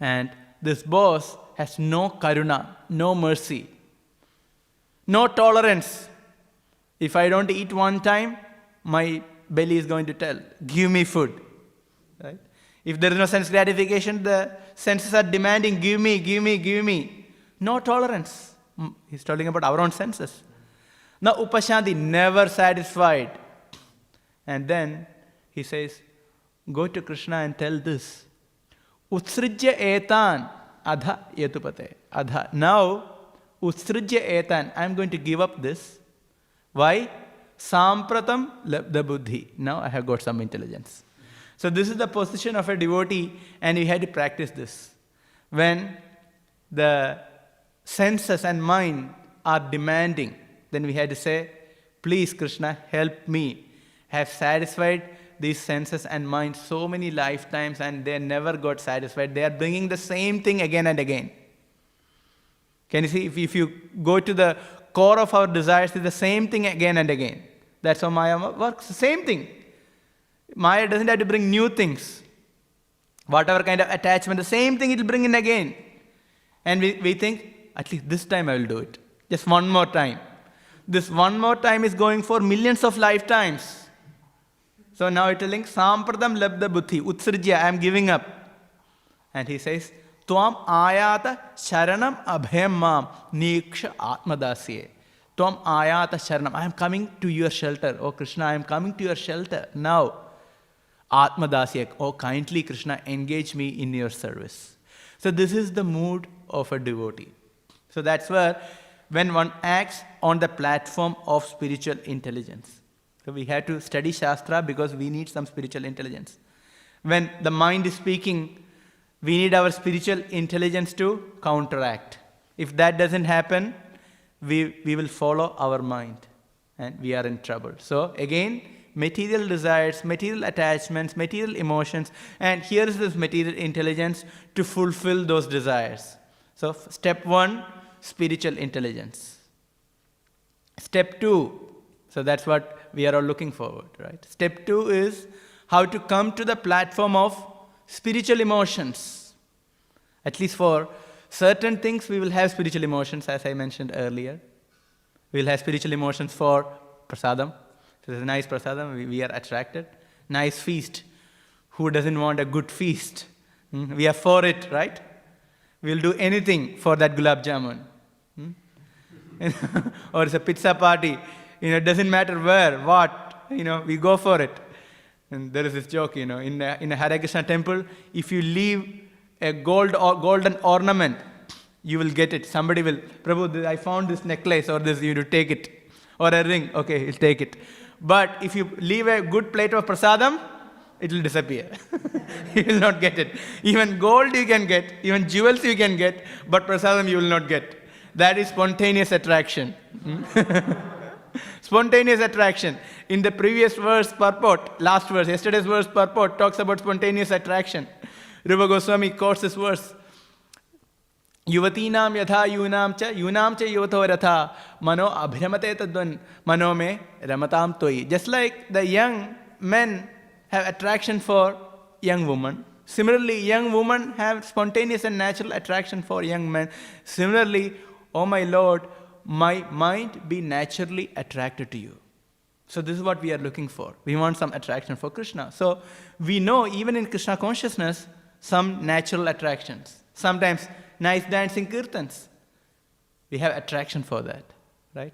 And this boss has no karuna, no mercy, no tolerance. If I don't eat one time, my belly is going to tell, give me food. Right? If there is no sense gratification, the senses are demanding, give me, give me, give me. No tolerance. He's talking about our own senses. Now, upashanti, never satisfied. And then he says, go to Krishna and tell this. Utsrijya etan adha yetupate. Adha. Now, utsrijya etan, I am going to give up this. Why? Sampratam labdha buddhi. Now I have got some intelligence. So this is the position of a devotee, and we had to practice this. When the senses and mind are demanding, then we had to say, please Krishna, help me. Have satisfied these senses and mind so many lifetimes, and they never got satisfied. They are bringing the same thing again and again. Can you see? If you go to the core of our desires, it's the same thing again and again. That's how Maya works. The same thing. Maya doesn't have to bring new things. Whatever kind of attachment, the same thing it will bring in again. And we think, at least this time I will do it. Just one more time. This one more time is going for millions of lifetimes. So now it's telling, Sampradam labdha buddhi, utsrijya, I am giving up. And he says, Tvam ayata sharanam abhayam mam niksha atmadasye. Tvam ayata sharanam, I am coming to your shelter. Oh Krishna, I am coming to your shelter. Now, atmadasya, oh kindly Krishna, engage me in your service. So this is the mood of a devotee. So that's where, when one acts on the platform of spiritual intelligence. So we have to study Shastra because we need some spiritual intelligence. When the mind is speaking, we need our spiritual intelligence to counteract. If that doesn't happen, we will follow our mind and we are in trouble. So again, material desires, material attachments, material emotions, and here is this material intelligence to fulfill those desires. So step 1, spiritual intelligence. Step 2, so that's what we are all looking forward, right? Step 2 is how to come to the platform of spiritual emotions. At least for certain things, we will have spiritual emotions, as I mentioned earlier. We will have spiritual emotions for prasadam. So there's a nice prasadam, we are attracted. Nice feast. Who doesn't want a good feast? We are for it, right? We'll do anything for that gulab jamun. Or it's a pizza party. It doesn't matter where, what, we go for it. And there is this joke, in a Hare Krishna temple, if you leave a golden ornament, you will get it. Somebody will, Prabhu, I found this necklace or this, you take it. Or a ring, okay, you'll take it. But if you leave a good plate of prasadam, it will disappear. You will not get it. Even gold you can get, even jewels you can get, but prasadam you will not get. That is spontaneous attraction. Spontaneous attraction. In the previous verse purport, last verse, yesterday's verse purport talks about spontaneous attraction. Rupa Goswami quotes this verse. Yuvatinam yatha yunam cha yuvato ratha mano abhiramate tadvan mano me ramatam toi. Just like the young men have attraction for young women, similarly young women have spontaneous and natural attraction for young men. Similarly, oh my Lord, my mind be naturally attracted to you. So this is what we are looking for. We want some attraction for Krishna. So we know even in Krishna consciousness, some natural attractions. Sometimes nice dancing kirtans. We have attraction for that, right?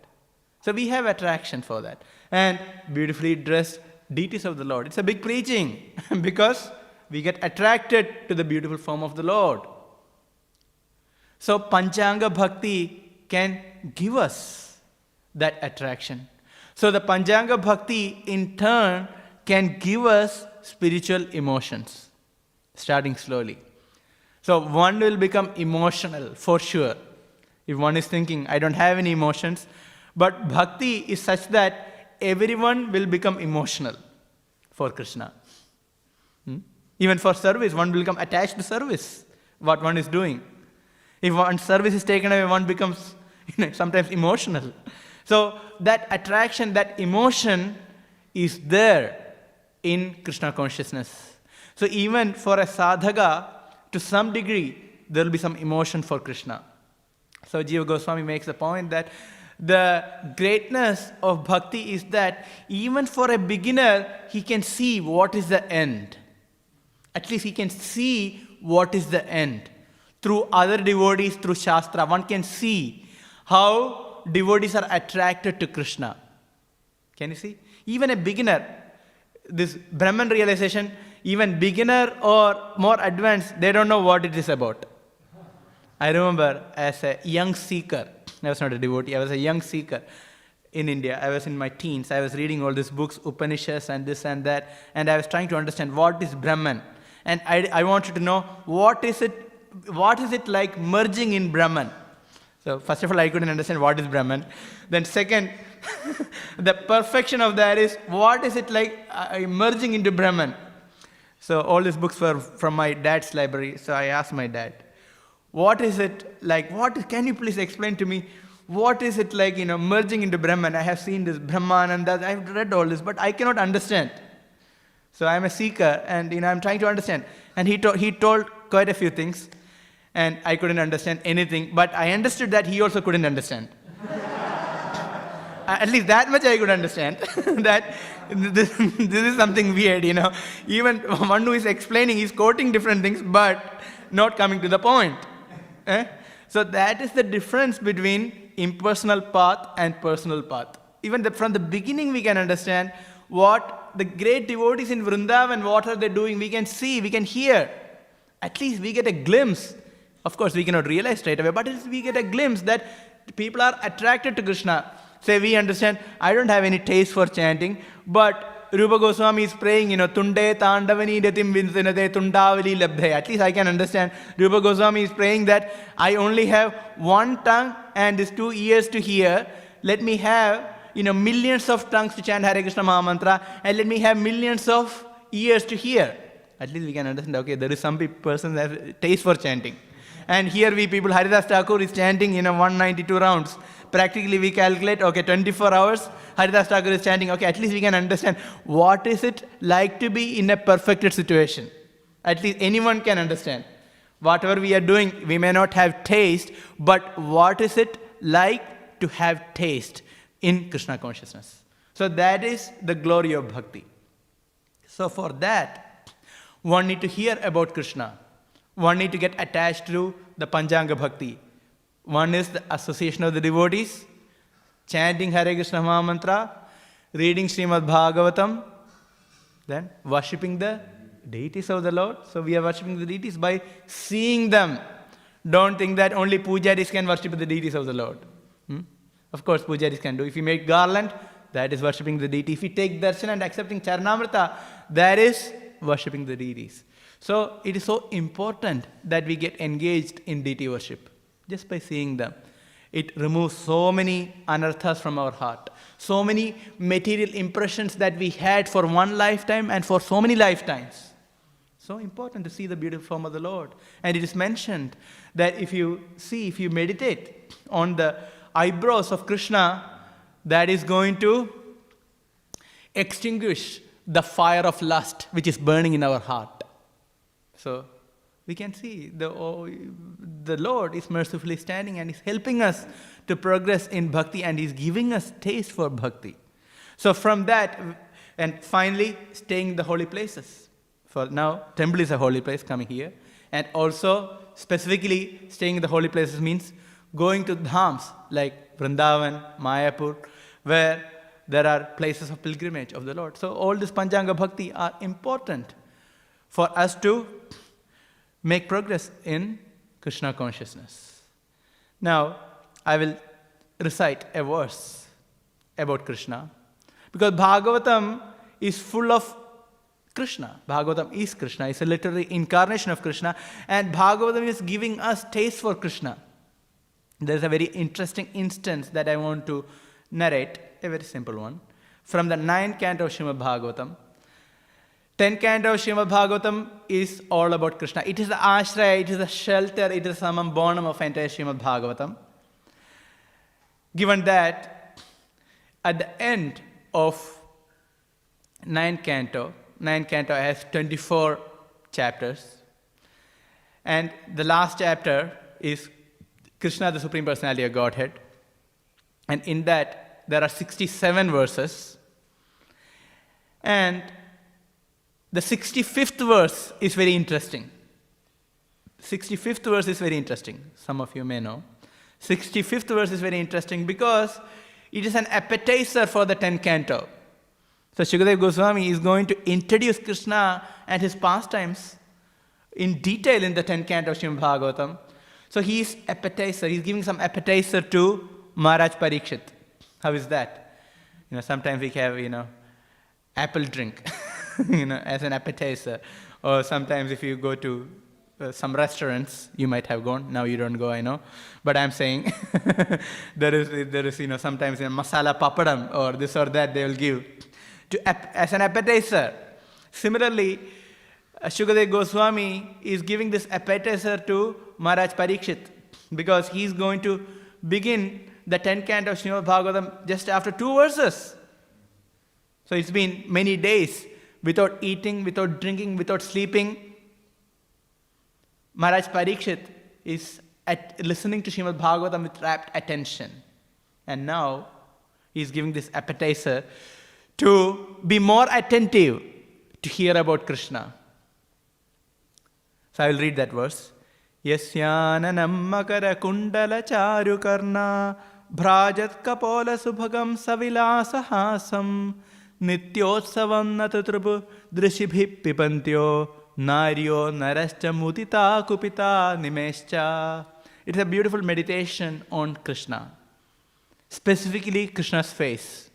So we have attraction for that. And beautifully dressed deities of the Lord. It's a big preaching because we get attracted to the beautiful form of the Lord. So Panchanga Bhakti can give us that attraction. So the Panchanga Bhakti in turn can give us spiritual emotions, starting slowly. So one will become emotional for sure. If one is thinking, I don't have any emotions, but Bhakti is such that everyone will become emotional for Krishna. Even for service, one will become attached to service, what one is doing. If one's service is taken away, one becomes sometimes emotional. So that attraction, that emotion is there in Krishna consciousness. So even for a sadhaka, to some degree, there will be some emotion for Krishna. So Jiva Goswami makes the point that the greatness of bhakti is that even for a beginner, he can see what is the end. At least he can see what is the end. Through other devotees, through Shastra, one can see how devotees are attracted to Krishna. Can you see? Even a beginner, this Brahman realization, even beginner or more advanced, they don't know what it is about. I remember as a young seeker, I was not a devotee, I was a young seeker in India. I was in my teens. I was reading all these books, Upanishads and this and that, and I was trying to understand what is Brahman. And I wanted to know what is it like merging in Brahman. So first of all, I couldn't understand what is Brahman. Then second, the perfection of that is what is it like merging into Brahman. So all these books were from my dad's library. So I asked my dad, what is it like? Can you please explain to me what is it like, merging into Brahman? I have seen this Brahman and that. I've read all this, but I cannot understand. So I'm a seeker, and I'm trying to understand. And he told quite a few things, and I couldn't understand anything. But I understood that he also couldn't understand. At least that much I could understand. That this is something weird, Even one who is explaining, he's quoting different things, but not coming to the point. So that is the difference between impersonal path and personal path. Even from the beginning we can understand what the great devotees in Vrindavan, what are they doing? We can see, we can hear. At least we get a glimpse. Of course, we cannot realize straight away, but we get a glimpse that people are attracted to Krishna. Say we understand, I don't have any taste for chanting, but Rupa Goswami is praying, Tunde Tandavani Datim Vinsinate Tundavali Labdhe. At least I can understand. Rupa Goswami is praying that I only have one tongue and these 2 ears to hear. Let me have, millions of tongues to chant Hare Krishna Mahamantra, and let me have millions of ears to hear. At least we can understand, okay, there is some person that have taste for chanting. And here we people, Haridas Thakur is chanting, 192 rounds. Practically we calculate, okay, 24 hours, Haridas Thakur is chanting. Okay, at least we can understand what is it like to be in a perfected situation. At least anyone can understand. whatever we are doing, we may not have taste, but what is it like to have taste in Krishna consciousness? So that is the glory of bhakti. So for that, one need to hear about Krishna. One need to get attached to the Panchanga Bhakti. One is the association of the devotees, chanting Hare Krishna Mahamantra, reading Śrīmad Bhāgavatam, then worshipping the deities of the Lord. So we are worshipping the deities by seeing them. Don't think that only pujaris can worship the deities of the Lord. Of course, pujaris can do. If you make garland, that is worshipping the deity. If you take darshan and accepting charanamrita, that is worshipping the deities. So it is so important that we get engaged in deity worship just by seeing them. It removes so many anarthas from our heart, so many material impressions that we had for one lifetime and for so many lifetimes. So important to see the beautiful form of the Lord. And it is mentioned that if you meditate on the eyebrows of Krishna, that is going to extinguish the fire of lust which is burning in our heart. So we can see the Lord is mercifully standing and is helping us to progress in bhakti, and is giving us taste for bhakti. So from that, and finally, staying in the holy places. For now, temple is a holy place, coming here. And also, specifically, staying in the holy places means going to dhams like Vrindavan, Mayapur, where there are places of pilgrimage of the Lord. So all this Panchanga Bhakti are important for us to make progress in Krishna consciousness. Now, I will recite a verse about Krishna, because Bhagavatam is full of Krishna. Bhagavatam is Krishna. It's a literary incarnation of Krishna, and Bhagavatam is giving us taste for Krishna. There's a very interesting instance that I want to narrate, a very simple one, from the 9th canto of Śrīmad Bhāgavatam. 10th canto of Śrīmad Bhāgavatam is all about Krishna. It is the ashraya, it is the shelter, it is the summum bonum of entire Śrīmad Bhāgavatam. Given that, at the end of 9th canto has 24 chapters, and the last chapter is Krishna, the Supreme Personality of Godhead. And in that, there are 67 verses. And the 65th verse is very interesting. 65th verse is very interesting. Some of you may know. 65th verse is very interesting because it is an appetizer for the 10th canto. So Shukadeva Goswami is going to introduce Krishna and his pastimes in detail in the 10th canto of Śrīmad Bhāgavatam. So he's giving some appetizer to Maharaj Parikshit. How is that? Sometimes we have, apple drink, as an appetizer. Or sometimes if you go to some restaurants, you might have gone. Now you don't go, I know. But I'm saying there is sometimes masala papadam or this or that they will give as an appetizer. Similarly, Shukadeva Goswami is giving this appetizer to Maharaj Parikshit because he's going to begin the 10th canto of Śrīmad Bhāgavatam just after 2 verses. So it's been many days without eating, without drinking, without sleeping. Maharaj Parikshit is listening to Śrīmad Bhāgavatam with rapt attention. And now he's giving this appetizer to be more attentive to hear about Krishna. So I will read that verse. Yasyananam makara kundala charu karna bhrajat kapola subhagam savilasahasam nityotsavam natatrupu drishibhi pipantyo naryo narascha mudita kupita nimescha. It's a beautiful meditation on Krishna, specifically Krishna's face.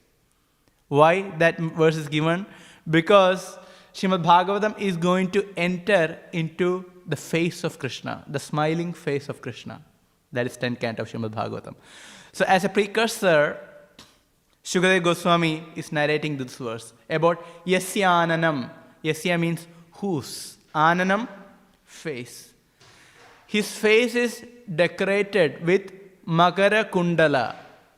Why that verse is given? Because Śrīmad Bhāgavatam is going to enter into the face of Krishna, the smiling face of Krishna. That is 10th canto of Śrīmad Bhāgavatam. So as a precursor, Shukadeva Goswami is narrating this verse about Yasyananam. Yasya means whose. Ananam, face. His face is decorated with Makara Kundala.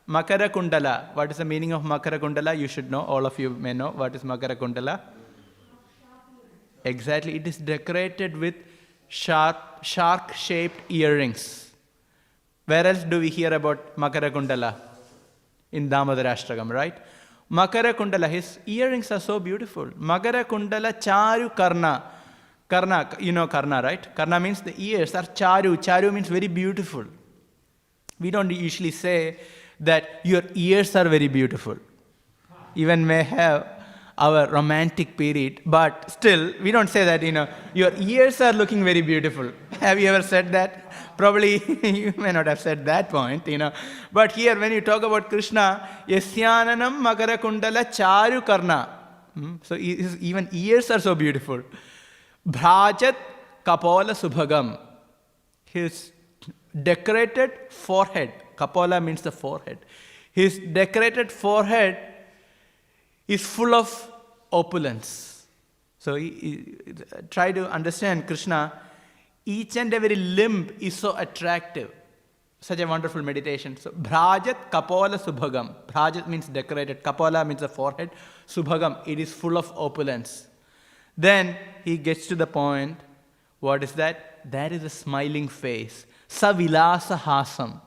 Makara Kundala. What is the meaning of Makara Kundala? You should know. All of you may know. What is Makara Kundala? Exactly. It is decorated with shark-shaped earrings. Where else do we hear about Makara Kundala? In Damodarashtakam, right? Makara Kundala, his earrings are so beautiful. Makara Kundala Charu Karna. Karna, you know Karna, right? Karna means the ears are Charu. Charu means very beautiful. We don't usually say that your ears are very beautiful. Even may have our romantic period, but still, we don't say that, your ears are looking very beautiful. Have you ever said that? Probably you may not have said that point, But here, when you talk about Krishna, Yasyananam Makara Kundala Charu Karna. So his even ears are so beautiful. Bhrajat Kapola Subhagam. His decorated forehead. Kapola means the forehead. His decorated forehead is full of opulence. So try to understand Krishna. Each and every limb is so attractive. Such a wonderful meditation. So Bhrajat Kapola Subhagam. Bhrajat means decorated. Kapola means the forehead. Subhagam, it is full of opulence. Then he gets to the point. What is that? That is a smiling face. Savilasa Hasam.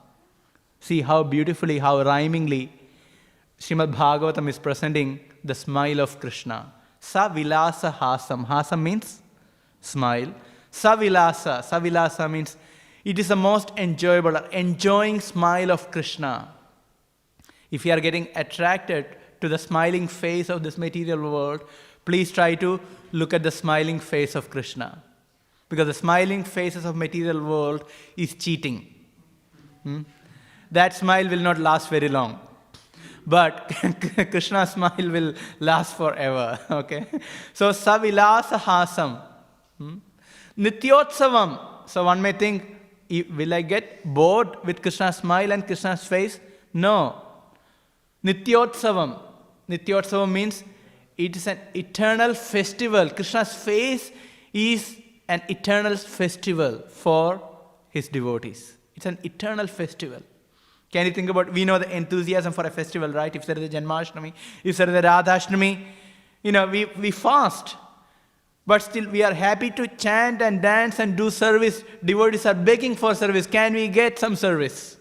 See how beautifully, how rhymingly Śrīmad Bhāgavatam is presenting the smile of Krishna. Savilasa Hasam. Hasam means smile. Savilasa. Savilasa means it is the most enjoyable, enjoying smile of Krishna. If you are getting attracted to the smiling face of this material world, please try to look at the smiling face of Krishna. Because the smiling faces of material world is cheating. That smile will not last very long. But Krishna's smile will last forever. Okay? So, Savilasa Hasam. Nityotsavam. So one may think, will I get bored with Krishna's smile and Krishna's face? No. Nityotsavam. Nityotsavam means it is an eternal festival. Krishna's face is an eternal festival for his devotees. It's an eternal festival. Can you think about, we know the enthusiasm for a festival, right? If there is a Janmashtami, if there is a Radhashtami, we fast. But still we are happy to chant and dance and do service. Devotees are begging for service. Can we get some service?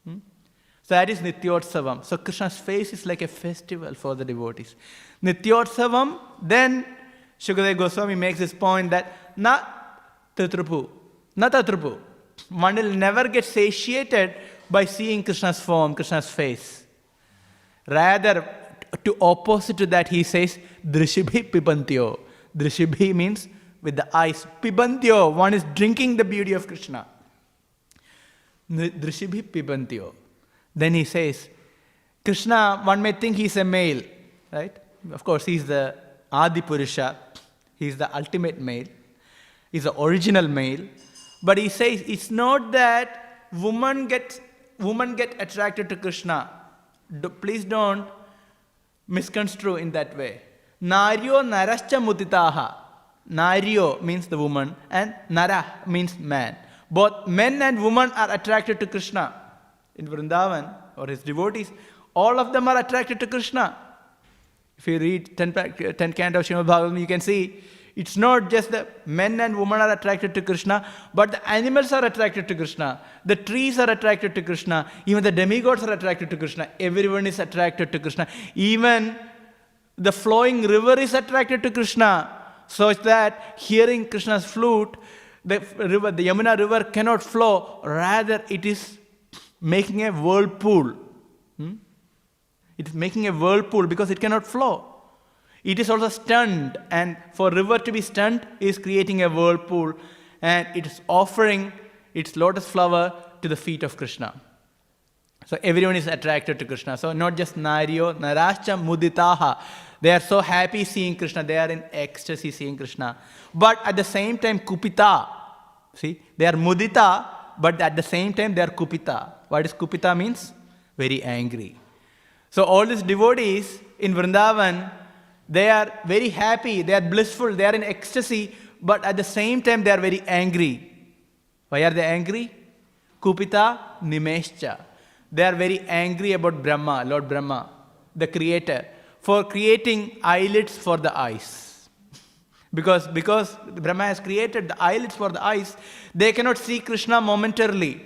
So that is Nityotsavam. So Krishna's face is like a festival for the devotees. Nityotsavam, then Shukadeva Goswami makes this point that na tatrupu. One will never get satiated by seeing Krishna's form, Krishna's face. Rather, to opposite to that, he says, Drishibhi pibantyo. Drishibhi means with the eyes. Pibantyo, one is drinking the beauty of Krishna. Drishibhi pibantyo. Then he says, Krishna, one may think he's a male, right? Of course, he's the Adi Purusha. He's the ultimate male. He's the original male. But he says, it's not that women get attracted to Krishna. Please don't misconstrue in that way. Naryo narascha muditaha. Naryo means the woman and nara means man. Both men and women are attracted to Krishna. In Vrindavan or his devotees, all of them are attracted to Krishna. If you read 10 canto of Śrīmad Bhāgavatam, you can see it's not just the men and women are attracted to Krishna, but the animals are attracted to Krishna. The trees are attracted to Krishna. Even the demigods are attracted to Krishna. Everyone is attracted to Krishna. Even the flowing river is attracted to Krishna, such that hearing Krishna's flute, the Yamuna river cannot flow. Rather, it is making a whirlpool. It is making a whirlpool because it cannot flow. It is also stunned, and for river to be stunned is creating a whirlpool, and it is offering its lotus flower to the feet of Krishna. So everyone is attracted to Krishna. So not just Naryo, Narascha Muditaha. They are so happy seeing Krishna. They are in ecstasy seeing Krishna. But at the same time, Kupita. See, they are Mudita, but at the same time, they are Kupita. What is Kupita means? Very angry. So all these devotees in Vrindavan, they are very happy, they are blissful, they are in ecstasy, but at the same time they are very angry. Why are they angry? Kupita Nimeshcha. They are very angry about Brahma, Lord Brahma, the creator, for creating eyelids for the eyes. Because Brahma has created the eyelids for the eyes, they cannot see Krishna momentarily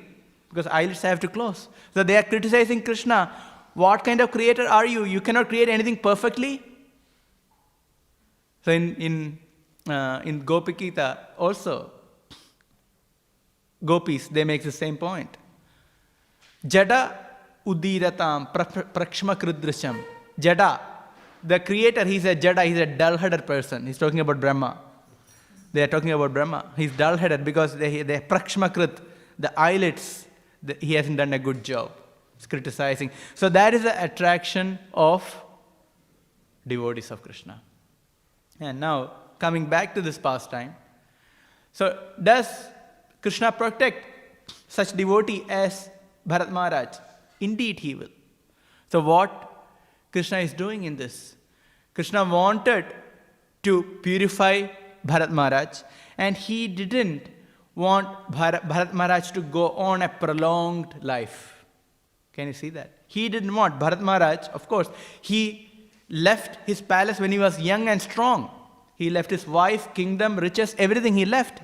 because eyelids have to close. So they are criticizing Krishna. What kind of creator are you? You cannot create anything perfectly. So in Gopikita also, gopis, they make the same point. Jada udiratam prakshma krudrisham. Jada, the creator, he's a jada, he's a dull-headed person. He's talking about Brahma. They are talking about Brahma. He's dull-headed because they prakshma krut, the eyelids, he hasn't done a good job. He's criticizing. So that is the attraction of devotees of Krishna. And now, coming back to this pastime, so does Krishna protect such devotee as Bharat Maharaj? Indeed he will. So what Krishna is doing in this? Krishna wanted to purify Bharat Maharaj, and he didn't want Bharat Maharaj to go on a prolonged life. Can you see that? He didn't want Bharat Maharaj, of course, he left his palace when he was young and strong. He left his wife, kingdom, riches, everything he left.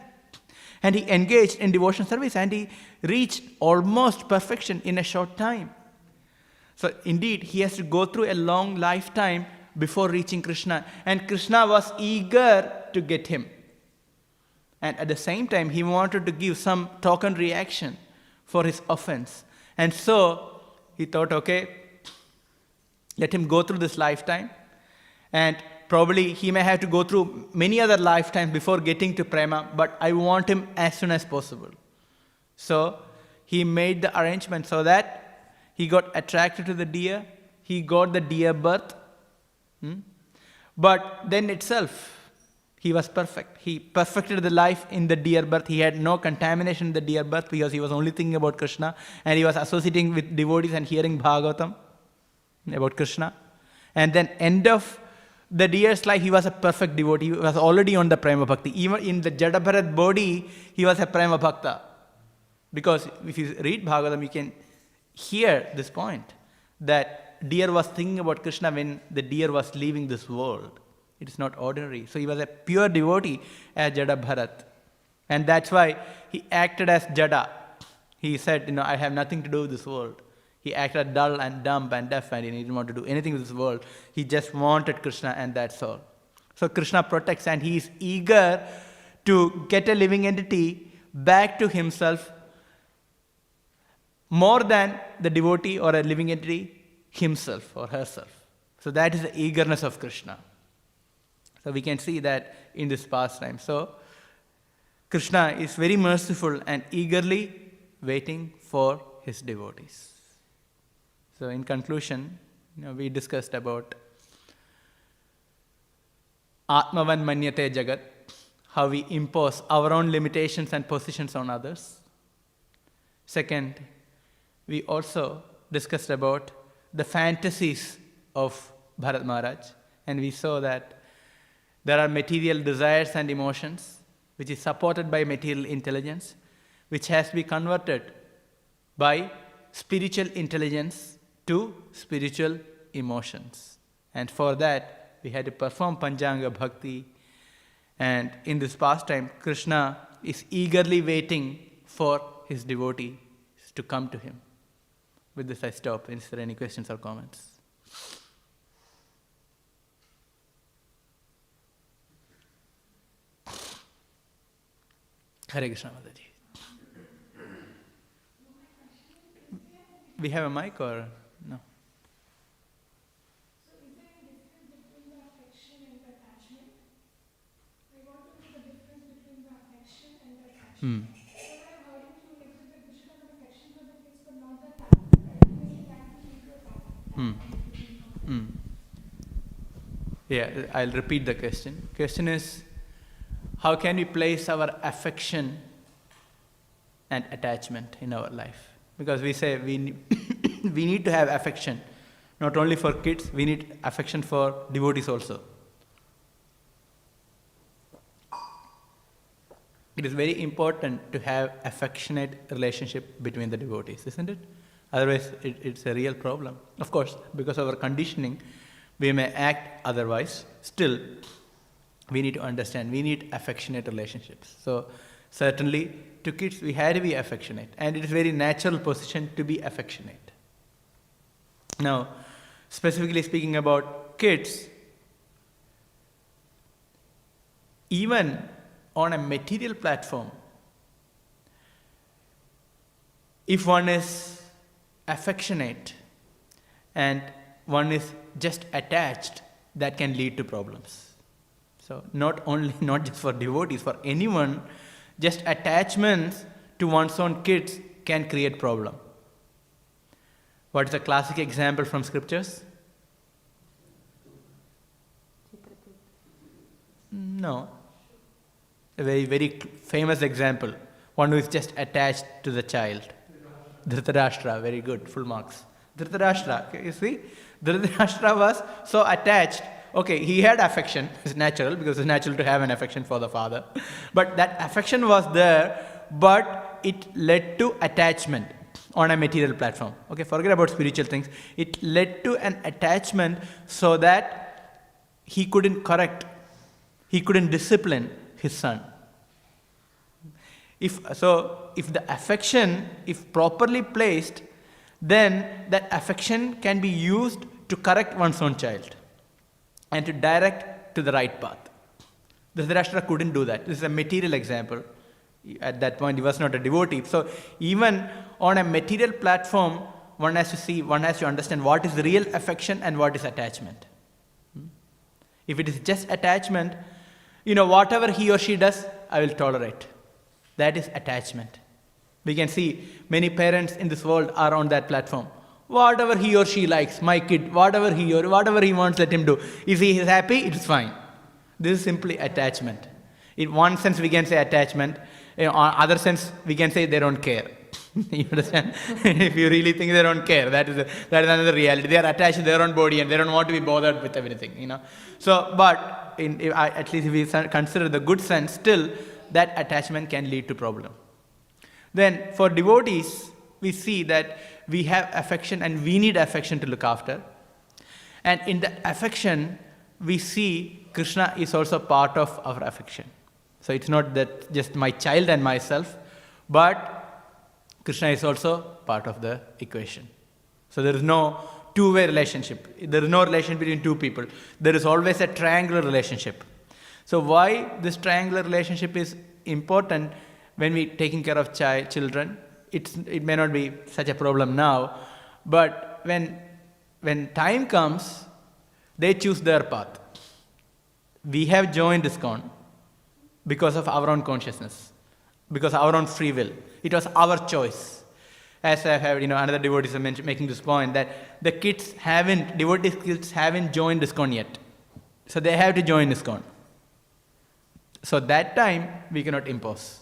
And he engaged in devotion service and he reached almost perfection in a short time. So indeed, he has to go through a long lifetime before reaching Krishna. And Krishna was eager to get him. And at the same time, he wanted to give some token reaction for his offense. And so he thought, okay, let him go through this lifetime. And probably he may have to go through many other lifetimes before getting to Prema, but I want him as soon as possible. So he made the arrangement so that he got attracted to the deer, he got the deer birth, but then itself, he was perfect. He perfected the life in the deer birth. He had no contamination in the deer birth because he was only thinking about Krishna and he was associating with devotees and hearing Bhagavatam about Krishna. And then end of the deer's life, he was a perfect devotee. He was already on the Prema Bhakti. Even in the Jadabharat body, he was a Prema Bhakta. Because if you read Bhagavatam, you can hear this point, that deer was thinking about Krishna when the deer was leaving this world. It is not ordinary. So he was a pure devotee as Jadabharat. And that's why he acted as Jada. He said, I have nothing to do with this world. He acted dull and dumb and deaf and he didn't want to do anything with this world. He just wanted Krishna and that's all. So Krishna protects and he is eager to get a living entity back to himself more than the devotee or a living entity himself or herself. So that is the eagerness of Krishna. So we can see that in this pastime. So Krishna is very merciful and eagerly waiting for his devotees. So in conclusion, we discussed about Atmavan Manyate Jagat, how we impose our own limitations and positions on others. Second, we also discussed about the fantasies of Bharat Maharaj, and we saw that there are material desires and emotions, which is supported by material intelligence, which has to be converted by spiritual intelligence to spiritual emotions. And for that, we had to perform Panchanga Bhakti. And in this pastime, Krishna is eagerly waiting for his devotees to come to him. With this, I stop. Is there any questions or comments? Hare Krishna, Mataji. We have a mic or no? So is there any difference between the affection and the attachment? I want to know the difference between the affection and the attachment. So I am heard you explain that we should have an affection for the kids, but not the attachment. Because that will lead to attachment. Yeah, I'll repeat the question. Question is, how can we place our affection and attachment in our life? Because we say we need to have affection, not only for kids, we need affection for devotees also. It is very important to have affectionate relationship between the devotees, isn't it? Otherwise, it's a real problem. Of course, because of our conditioning, we may act otherwise. Still, we need to understand, we need affectionate relationships. So certainly to kids we have to be affectionate, and it is very natural position to be affectionate. Now, specifically speaking about kids, even on a material platform, if one is affectionate and one is just attached, that can lead to problems. So not just for devotees, for anyone, just attachments to one's own kids can create problem. What is a classic example from scriptures? No. A very, very famous example. One who is just attached to the child. Dhritarashtra, very good, full marks. Dhritarashtra, you see? Dhritarashtra was so attached. Okay, he had affection, it's natural, because it's natural to have an affection for the father. But that affection was there, but it led to attachment on a material platform. Okay, forget about spiritual things. It led to an attachment so that he couldn't correct, he couldn't discipline his son. If the affection, if properly placed, then that affection can be used to correct one's own child and to direct to the right path. Dhritarashtra couldn't do that. This is a material example. At that point, he was not a devotee. So even on a material platform, one has to understand what is real affection and what is attachment. If it is just attachment, whatever he or she does, I will tolerate. That is attachment. We can see many parents in this world are on that platform. Whatever he or she likes, my kid, whatever he wants, let him do. If he is happy, it is fine. This is simply attachment. In one sense, we can say attachment. In other sense, we can say they don't care. You understand? If you really think they don't care, that is another reality. They are attached to their own body and they don't want to be bothered with everything. So, but at least if we consider the good sense, still that attachment can lead to problem. Then for devotees, we see that we have affection and we need affection to look after. And in the affection, we see Krishna is also part of our affection. So it's not that just my child and myself, but Krishna is also part of the equation. So there is no two-way relationship. There is no relation between two people. There is always a triangular relationship. So why this triangular relationship is important when we taking care of children? It may not be such a problem now, but when time comes, they choose their path. We have joined ISKCON because of our own consciousness, because of our own free will. It was our choice. As I have, another devotee is making this point that the devotee kids haven't joined ISKCON yet. So they have to join ISKCON. So that time we cannot impose.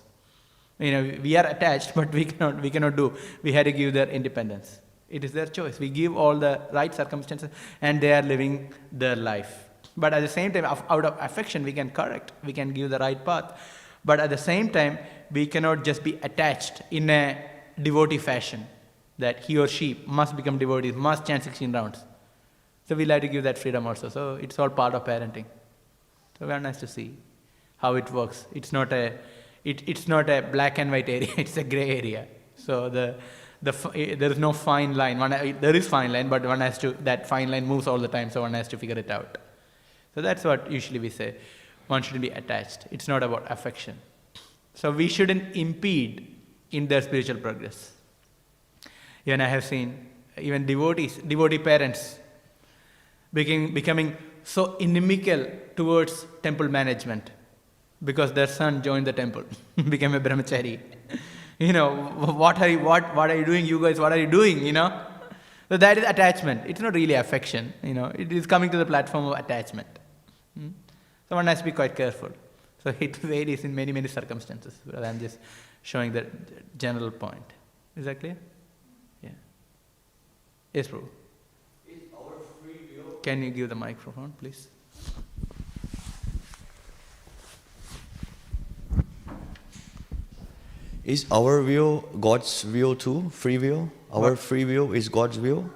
We are attached, but we cannot do. We had to give their independence. It is their choice. We give all the right circumstances and they are living their life. But at the same time, out of affection, we can correct. We can give the right path. But at the same time, we cannot just be attached in a devotee fashion that he or she must become devotees, must chant 16 rounds. So we like to give that freedom also. So it's all part of parenting. So very nice to see how it works. It's not a black and white area. It's a gray area. So there is no fine line. There is fine line, but that fine line moves all the time. So one has to figure it out. So that's what usually we say. One shouldn't be attached. It's not about affection. So we shouldn't impede in their spiritual progress. Even I have seen even devotee parents becoming so inimical towards temple management because their son joined the temple, became a brahmachari. What are you doing, you guys? What are you doing? So that is attachment. It's not really affection. It is coming to the platform of attachment. So one has to be quite careful. So it varies in many, many circumstances. But I'm just showing the general point. Is that clear? Yeah. Yes, Prabhu. Is our free will? Can you give the microphone, please? Is our will God's will too? Free will? Our free will is God's will?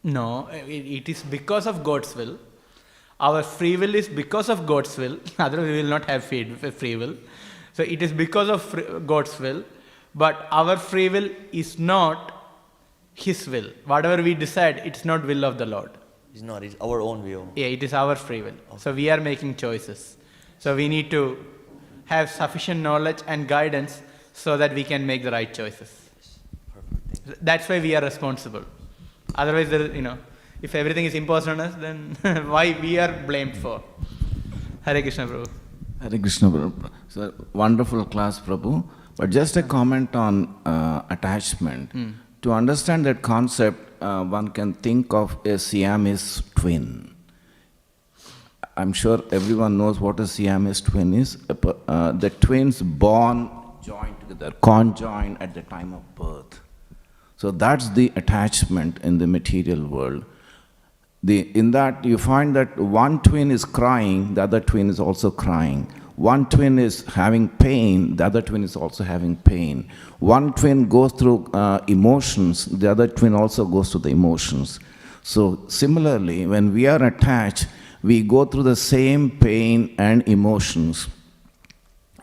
No, it is because of God's will. Our free will is because of God's will, otherwise we will not have free will. So it is because of God's will, but our free will is not His will. Whatever we decide, it's not will of the Lord. It's not, it's our own view. Yeah, it is our free will. So we are making choices. So we need to have sufficient knowledge and guidance so that we can make the right choices. Perfect. That's why we are responsible. Otherwise, if everything is imposed on us, then why we are blamed for? Hare Krishna, Prabhu. Hare Krishna, Prabhu. So, wonderful class, Prabhu. But just a comment on attachment. To understand that concept, one can think of a Siamese twin. I'm sure everyone knows what a Siamese twin is. The twins born joined together, conjoined at the time of birth. So that's the attachment in the material world. In that you find that one twin is crying, the other twin is also crying. One twin is having pain, the other twin is also having pain. One twin goes through emotions, the other twin also goes through the emotions. So similarly, when we are attached, we go through the same pain and emotions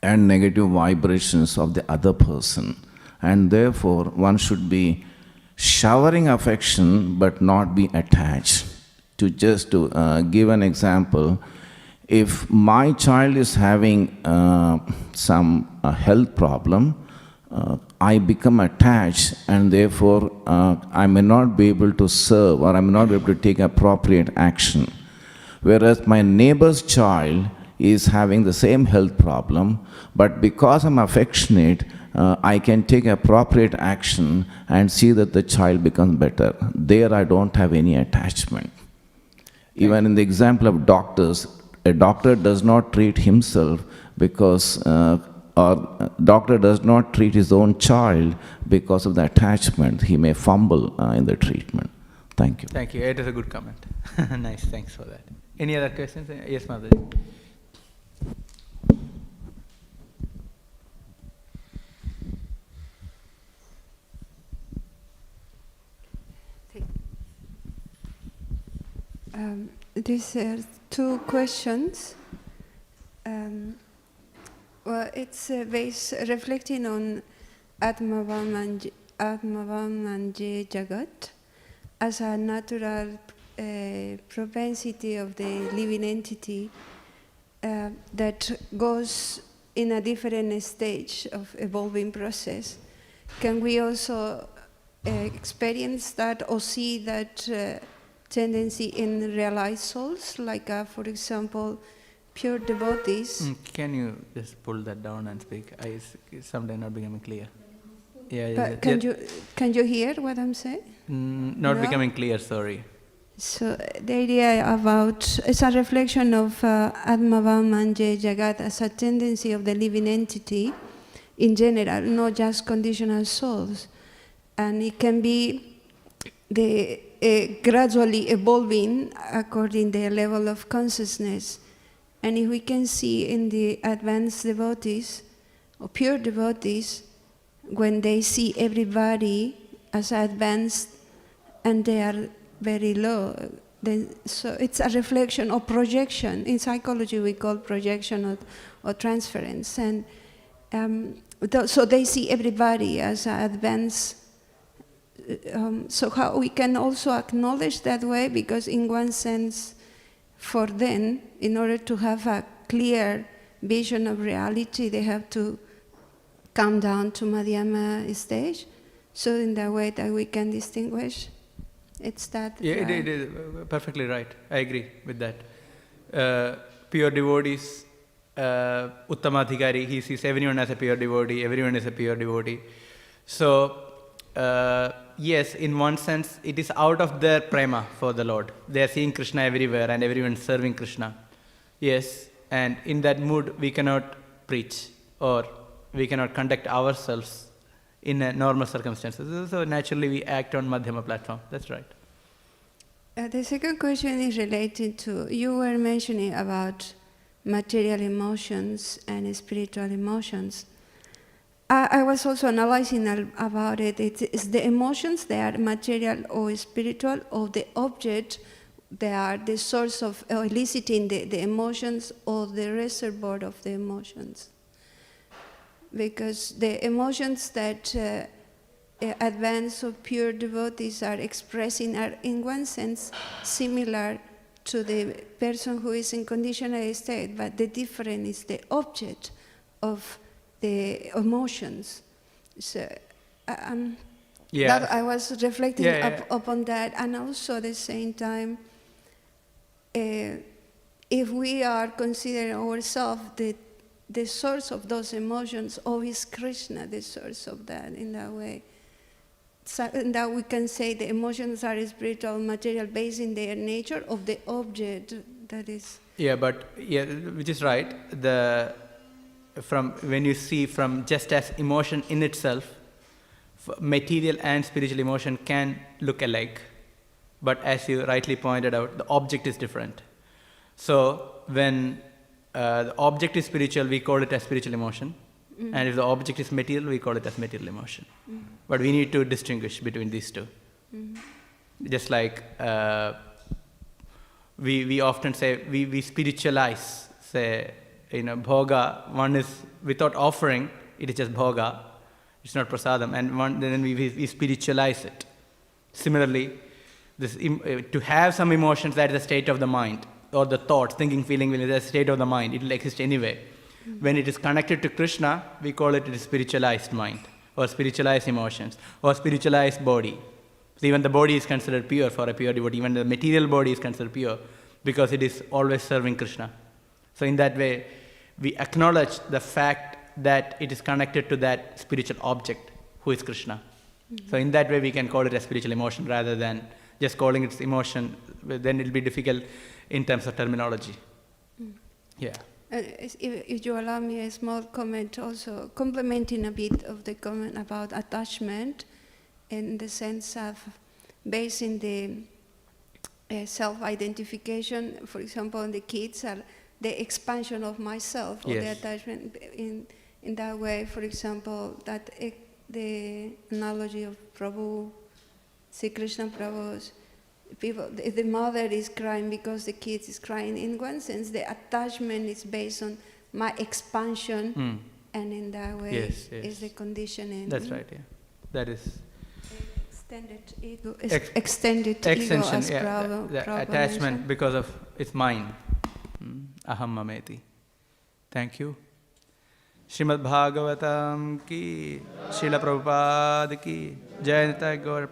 and negative vibrations of the other person. And therefore, one should be showering affection but not be attached. To give an example, if my child is having some health problem, I become attached and therefore I may not be able to serve or I may not be able to take appropriate action. Whereas my neighbor's child is having the same health problem, but because I'm affectionate, I can take appropriate action and see that the child becomes better. There I don't have any attachment. Even in the example of doctors, a doctor does not treat himself because, or doctor does not treat his own child because of the attachment. He may fumble in the treatment. Thank you. Thank you. It is a good comment. Nice. Thanks for that. Any other questions? Yes, Mataji. These are two questions. Well, it's based reflecting on Atmavam Manje Jagat as a natural propensity of the living entity that goes in a different stage of evolving process. Can we also experience that or see that tendency in realized souls, like for example, pure devotees? Can you just pull that down and speak? It's sometimes not becoming clear. Yeah, But can you hear what I'm saying? Not becoming clear, sorry. So the idea about, it's a reflection of Atmavam Manje Jagat as a tendency of the living entity in general, not just conditional souls. And it can be gradually evolving according to the level of consciousness. And if we can see in the advanced devotees, or pure devotees, when they see everybody as advanced and they are very low, then, so it's a reflection or projection. In psychology we call projection or transference. And so they see everybody as advanced. So how we can also acknowledge that way, because in one sense, for them, in order to have a clear vision of reality, they have to come down to Madhyama stage. So in that way that we can distinguish, it's that. Yeah, it is perfectly right. I agree with that. Pure devotees, Uttamadhikari, he sees everyone as a pure devotee, everyone is a pure devotee. So, yes, in one sense, it is out of their prema for the Lord. They are seeing Krishna everywhere and everyone is serving Krishna. Yes, and in that mood, we cannot preach or we cannot conduct ourselves in normal circumstances. So naturally, we act on Madhyama platform. That's right. The second question is related to, you were mentioning about material emotions and spiritual emotions. I was also analyzing about it. It's the emotions, they are material or spiritual, or the object they are the source of eliciting the emotions or the reservoir of the emotions. Because the emotions that advanced or pure devotees are expressing are in one sense similar to the person who is in conditional state, but the difference is the object of the emotions. So that I was reflecting upon that, and also at the same time, if we are considering ourselves the source of those emotions, or is Krishna the source of that in that way? So that we can say the emotions are spiritual, material, based in their nature of the object that is. Which is right. From when you see from just as emotion in itself, material and spiritual emotion can look alike, but as you rightly pointed out, the object is different. So when the object is spiritual, we call it as spiritual emotion. And if the object is material, we call it as material emotion. But we need to distinguish between these two. Just like we often say, we spiritualize, say, bhoga, one is without offering, it is just bhoga, it's not prasadam, and then we spiritualize it. Similarly, to have some emotions, that is a state of the mind, or the thought, thinking, feeling, is a state of the mind, it will exist anyway. When it is connected to Krishna, we call it a spiritualized mind, or spiritualized emotions, or spiritualized body. So even the body is considered pure for a pure devotee, even the material body is considered pure, because it is always serving Krishna. So in that way, we acknowledge the fact that it is connected to that spiritual object, who is Krishna. So in that way, we can call it a spiritual emotion, rather than just calling it emotion. Then it will be difficult in terms of terminology. If you allow me a small comment, also complementing a bit of the comment about attachment, in the sense of basing the self-identification, for example, in the kids, are the expansion of myself, or the attachment in that way. For example, that the analogy of Prabhu, Sri Krishna Prabhu's people, if the mother is crying because the kid is crying, in one sense, the attachment is based on my expansion, and in that way is the conditioning. That's right, That is extended ego, extended ego as Prabhupada. The attachment because of it's mine. Aham mameti. Thank you. Śrīmad Bhāgavatam ki, Srila Prabhupada ki, Jai Nitai Gaur